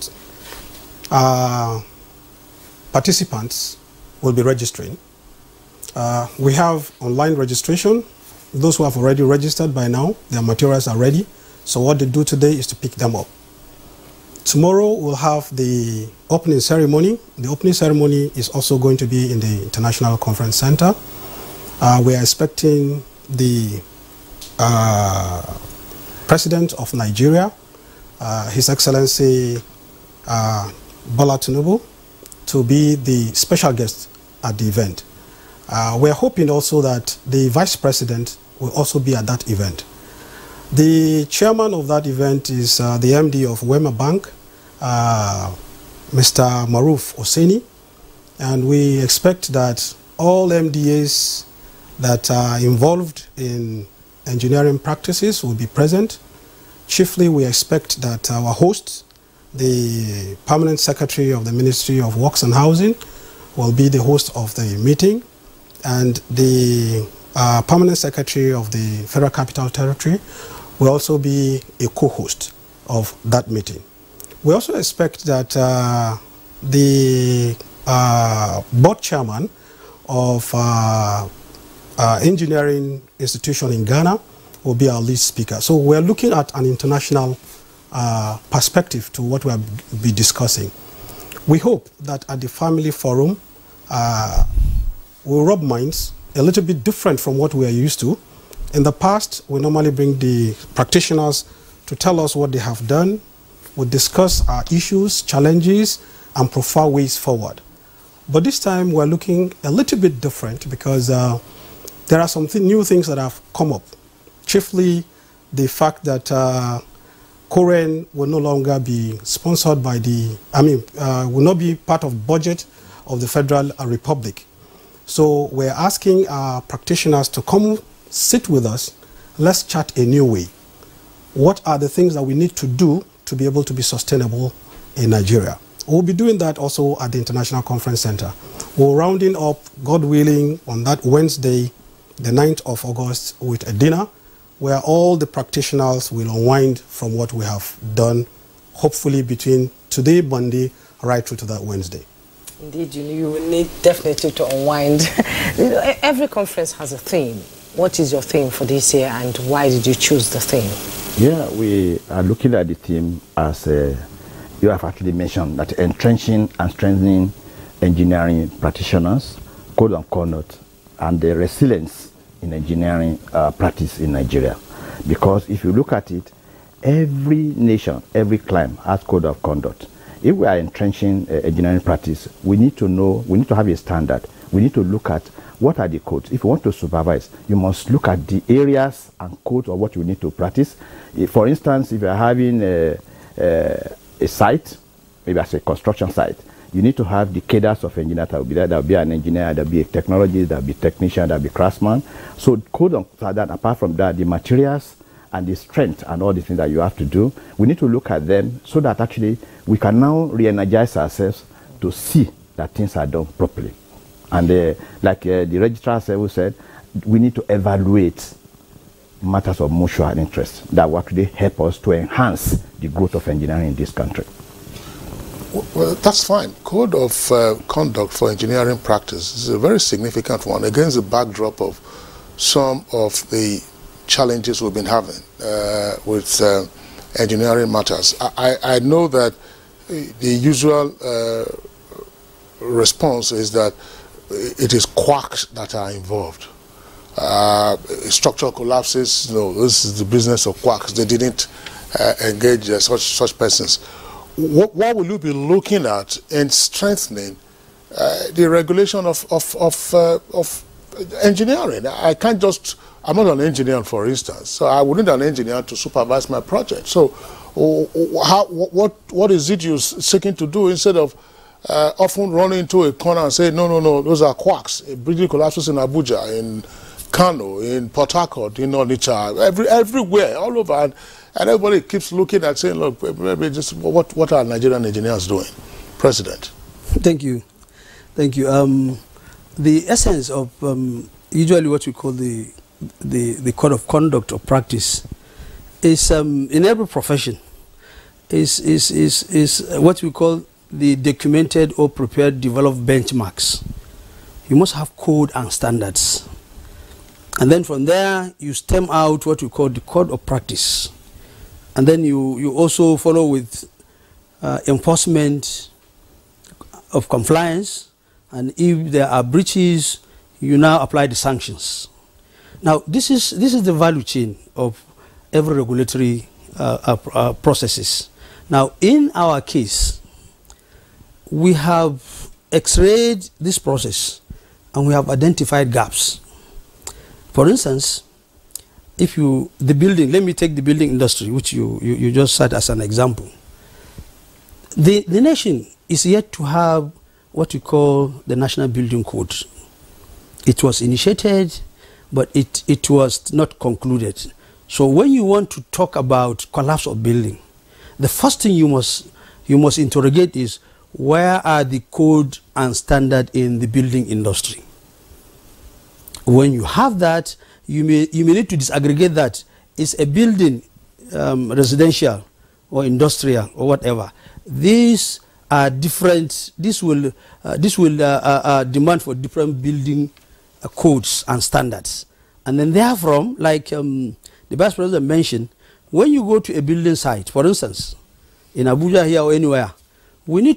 participants will be registering. We have online registration. Those who have already registered by now, their materials are ready. So what they do today is to pick them up. Tomorrow we'll have the opening ceremony. The opening ceremony is also going to be in the International Conference Center. We are expecting the President of Nigeria, His Excellency Bola Tinubu, to be the special guest at the event. We are hoping also that the Vice President will also be at that event. The chairman of that event is the MD of Wema Bank, Mr. Maruf Oseni, and we expect that all MDAs that are involved in engineering practices will be present. Chiefly, we expect that our host, the Permanent Secretary of the Ministry of Works and Housing, will be the host of the meeting, and the Permanent Secretary of the Federal Capital Territory will also be a co-host of that meeting. We also expect that the board chairman of engineering institution in Ghana will be our lead speaker. So we're looking at an international perspective to what we'll be discussing. We hope that at the family forum, we'll rub minds a little bit different from what we are used to. In the past, we normally bring the practitioners to tell us what they have done. We discuss our issues, challenges, and profile ways forward. But this time, we're looking a little bit different because there are some new things that have come up. Chiefly, the fact that Korean will no longer be sponsored by the, will not be part of budget of the Federal Republic. So we're asking our practitioners to come sit with us. Let's chart a new way. What are the things that we need to do to be able to be sustainable in Nigeria? We'll be doing that also at the International Conference Center. We're rounding up, God willing, on that Wednesday, the 9th of August, with a dinner where all the practitioners will unwind from what we have done, hopefully between today, Monday, right through to that Wednesday. Indeed, you will need definitely to unwind. Every conference has a theme. What is your theme for this year, and why did you choose the theme? Yeah, we are looking at the theme as you have actually mentioned, that entrenching and strengthening engineering practitioners, code of conduct, and the resilience in engineering practice in Nigeria. Because if you look at it, every nation, every clime has code of conduct. If we are entrenching engineering practice, we need to know, we need to have a standard. We need to look at what are the codes. If you want to supervise, you must look at the areas and codes of what you need to practice. For instance, if you are having a site, maybe as a construction site, you need to have the cadres of engineers that will be there. There will be an engineer, there will be a technologist, there will be a technician, there will be a craftsman. So code on that, apart from that, the materials and the strength and all the things that you have to do, we need to look at them so that actually we can now re-energize ourselves to see that things are done properly. And like the registrar said, we need to evaluate matters of mutual interest that will actually help us to enhance the growth of engineering in this country. Well, that's fine. Code of conduct for engineering practice is a very significant one against the backdrop of some of the challenges we've been having with engineering matters. I know that the usual response is that it is quacks that are involved. Structural collapses, no, this is the business of quacks. They didn't engage such persons. What will you be looking at in strengthening the regulation of engineering? I can't just, I'm not an engineer, for instance, so I would need an engineer to supervise my project. So what is it you're seeking to do instead of often running into a corner and say, no, those are quacks. Bridge collapses in Abuja, in Kano, in Port Harcourt, in Onitsha, everywhere, all over. And everybody keeps looking at saying, look, maybe just what are Nigerian engineers doing? President. Thank you. Thank you. The essence of usually what we call the code of conduct or practice is in every profession is what we call the documented or prepared developed benchmarks. You must have code and standards. And then from there, you stem out what we call the code of practice. And then you also follow with enforcement of compliance. And if there are breaches, you now apply the sanctions. Now, this is the value chain of every regulatory processes. Now, in our case, we have x-rayed this process and we have identified gaps. For instance, if the building, let me take the building industry, which you just said as an example. The nation is yet to have what we call the National Building Code. It was initiated, but it was not concluded. So when you want to talk about collapse of building, the first thing you must interrogate is, where are the code and standard in the building industry? When you have that, you may need to disaggregate that. It's a building, residential or industrial or whatever. These are different. This will demand for different building codes and standards. And then therefrom, like the Vice President mentioned, when you go to a building site, for instance, in Abuja here or anywhere, we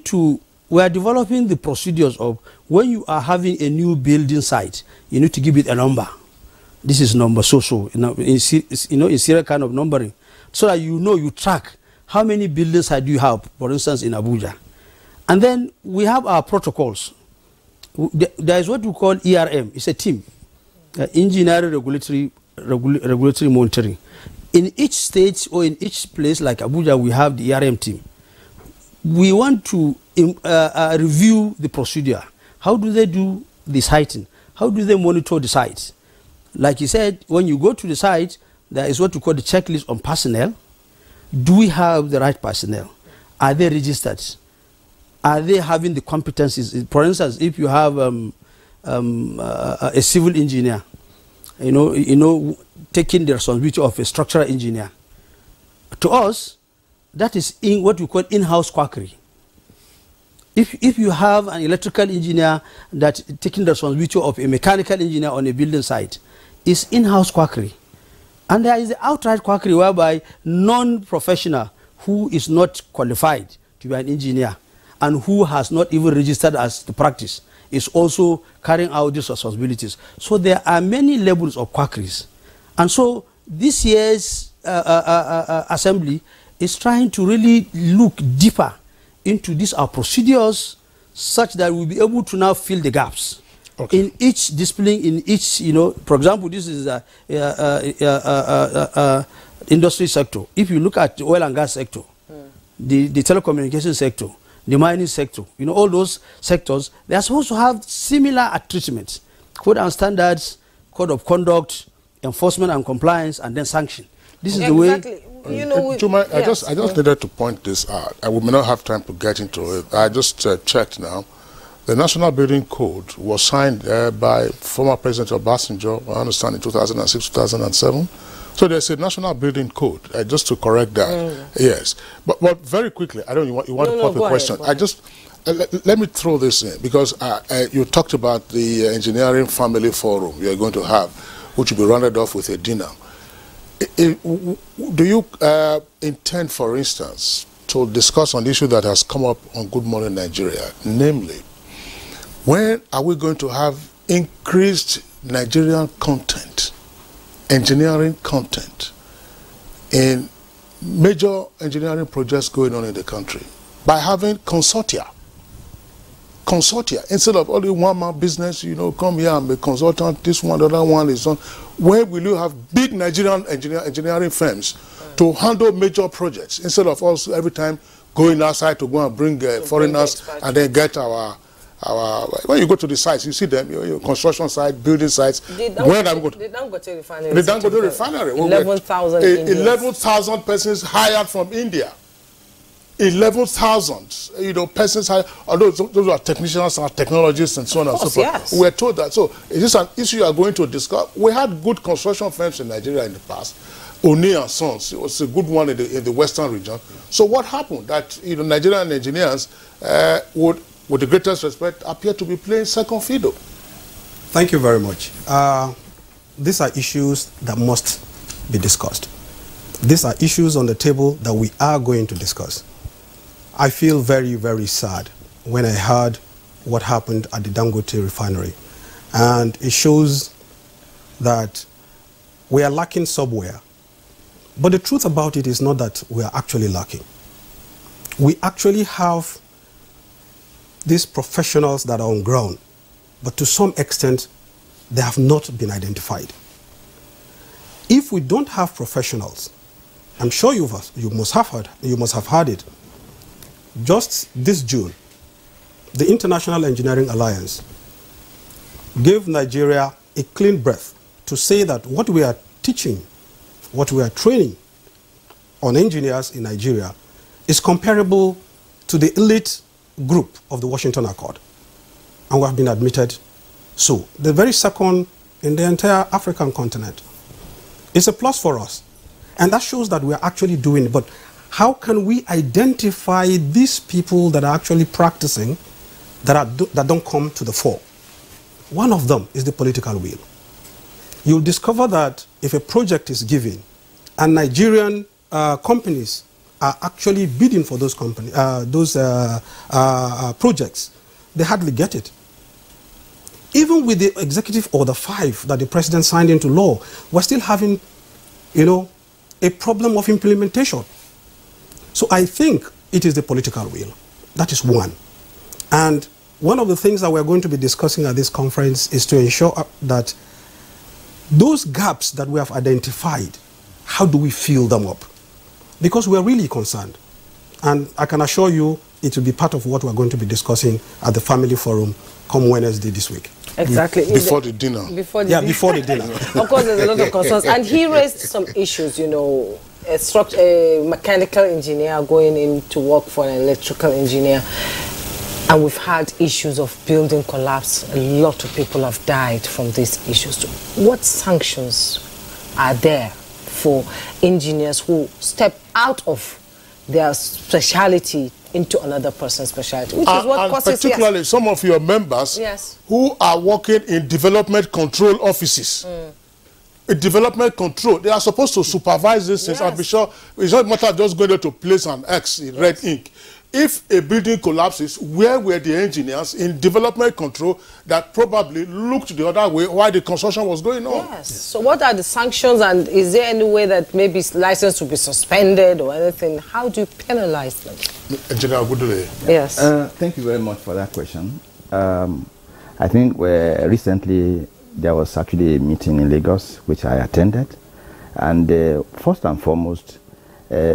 are developing the procedures of when you are having a new building site, you need to give it a number. This is number so-so, in serial kind of numbering, so that you track how many buildings do you have, for instance, in Abuja. And then we have our protocols. There is what we call ERM. It's a team, engineering regulatory monitoring. In each state or in each place like Abuja, we have the ERM team. We want to review the procedure. How do they do the siting? How do they monitor the sites? Like you said, when you go to the site, there is what we call the checklist on personnel. Do we have the right personnel? Are they registered? Are they having the competencies? For instance, if you have a civil engineer, taking the responsibility of a structural engineer, to us, that is in what we call in-house quackery. If you have an electrical engineer that taking the responsibility of a mechanical engineer on a building site, it's in-house quackery. And there is the outright quackery whereby non-professional who is not qualified to be an engineer and who has not even registered as the practice is also carrying out these responsibilities. So there are many levels of quackeries. And so this year's assembly is trying to really look deeper into these our procedures such that we'll be able to now fill the gaps. Okay. In each discipline, in each, for example, this is industry sector. If you look at the oil and gas sector, the telecommunication sector, the mining sector, all those sectors, they are supposed to have similar treatment, code and standards, code of conduct, enforcement and compliance, and then sanction. This is the way. Juma, I just needed to point this out. We may not have time to get into it. I just checked now. The National Building Code was signed by former President Obasanjo, I understand, in 2006, 2007. So there's a National Building Code, just to correct that. Yes. But very quickly, I don't know, you want to pop a question. Let me throw this in, because you talked about the Engineering Family Forum you're going to have, which will be rounded off with a dinner. Do you intend, for instance, to discuss on the issue that has come up on Good Morning Nigeria, namely, when are we going to have increased Nigerian content, engineering content, in major engineering projects going on in the country, by having consortia? Consortia, instead of only one-man business, come here and be consultant, this one, the other one is on. Where will you have big Nigerian engineering firms to handle major projects, instead of us every time going outside to go and bring foreigners and then get our when you go to the sites, you see them, your construction site, building sites. The Dangote refinery. The Dangote refinery. 11,000 persons hired from India. 11,000, persons hired. Although those are technicians and technologists and so on and so forth. Yes. We're told that. So is this an issue you are going to discuss? We had good construction firms in Nigeria in the past. Oni and Sons, it was a good one in the western region. So what happened? That Nigerian engineers would, with the greatest respect, appear to be playing second fiddle. Thank you very much. These are issues that must be discussed. These are issues on the table that we are going to discuss. I feel very, very sad when I heard what happened at the Dangote refinery. And it shows that we are lacking somewhere. But the truth about it is not that we are actually lacking. We actually have these professionals that are on ground, but to some extent, they have not been identified. If we don't have professionals, I'm sure you must have heard it. Just this June, the International Engineering Alliance gave Nigeria a clean breath to say that what we are teaching, what we are training on engineers in Nigeria is comparable to the elite group of the Washington Accord. And we have been admitted so. The very second in the entire African continent. It's a plus for us. And that shows that we are actually doing it. But how can we identify these people that are actually practicing that don't come to the fore? One of them is the political will. You'll discover that if a project is given and Nigerian companies are actually bidding for those projects, they hardly get it. even with the executive order 5 that the president signed into law, we're still having, you know, a problem of implementation. So I think it is the political will. That is one. And one of the things that we're going to be discussing at this conference is to ensure that those gaps that we have identified, how do we fill them up? Because we're really concerned. And I can assure you it will be part of what we're going to be discussing at the Family Forum come Wednesday this week. Exactly. Before the dinner. Before the dinner. Of course, there's a lot of concerns. And he raised some issues, you know, a mechanical engineer going in to work for an electrical engineer. And we've had issues of building collapse. A lot of people have died from these issues. What sanctions are there for engineers who step out of their speciality into another person's specialty, which is what causes, particularly some of your members who are working in development control offices. In development control, they are supposed to supervise this things and be sure it's not a matter of just going there to place an X in red ink. If a building collapses, where were the engineers in development control that probably looked the other way while the construction was going on? Yes. So what are the sanctions, and is there any way that maybe license will be suspended or anything? How do you penalize them? Engineer Agudule. Yes. Thank you very much for that question. I think recently there was actually a meeting in Lagos which I attended, and first and foremost,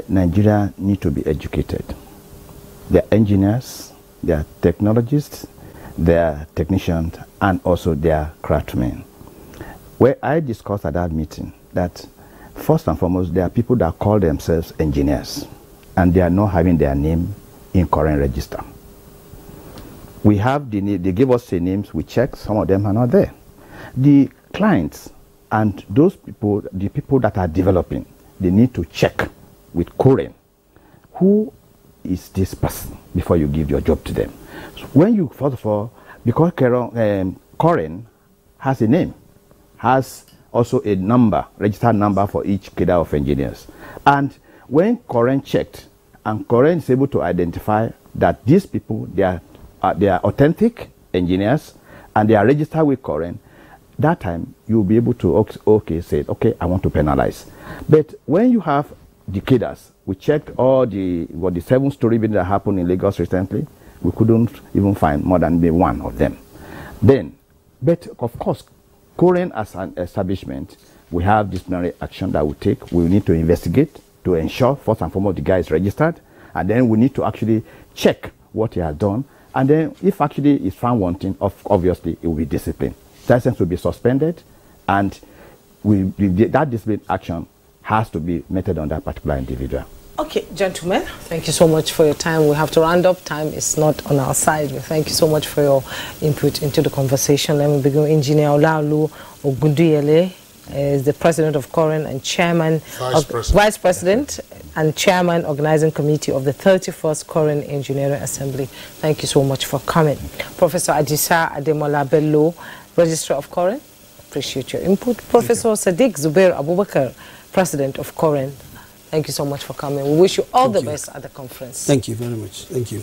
Nigeria need to be educated. They're engineers, they're technologists, they're technicians, and also they're craftsmen. Where I discussed at that meeting that first and foremost, there are people that call themselves engineers, and they are not having their name in current register. We have they give us the names, we check, some of them are not there. The clients and those people, the people that are developing, they need to check with current who is this person before you give your job to them. So when you, first of all, because current has a name, has also a number, registered number for each cadre of engineers. And when current checked, and current is able to identify that these people, they are authentic engineers, and they are registered with current, that time you'll be able to say, okay, I want to penalize. But when you have the cadres, we checked all the 7-story building that happened in Lagos recently. We couldn't even find more than maybe one of them. Then, but of course, current as an establishment, we have disciplinary action that we take. We need to investigate to ensure, first and foremost, the guy is registered, and then we need to actually check what he has done. And then, if actually is found wanting, obviously it will be disciplined. License will be suspended, and that discipline action has to be meted on that particular individual. Okay, gentlemen, thank you so much for your time. We have to round up. Time is not on our side. Thank you so much for your input into the conversation. Let me begin. Engineer Olaolu Ogunduyele is the president of Current and chairman, vice president and chairman organizing committee of the 31st Current Engineering Assembly. Thank you so much for coming. Professor Ajisa Ademola Bello, registrar of Current. Appreciate your input. Professor Sadiq Zubair Abubakar, president of Current. Thank you so much for coming. We wish you all the best at the conference. Thank you very much. Thank you.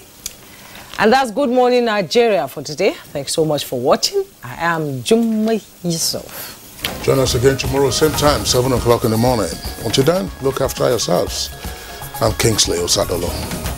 And that's Good Morning Nigeria for today. Thanks so much for watching. I am Jummai Yusuf. Join us again tomorrow, same time, 7 o'clock in the morning. Until then, look after yourselves. I'm Kingsley Osadolo.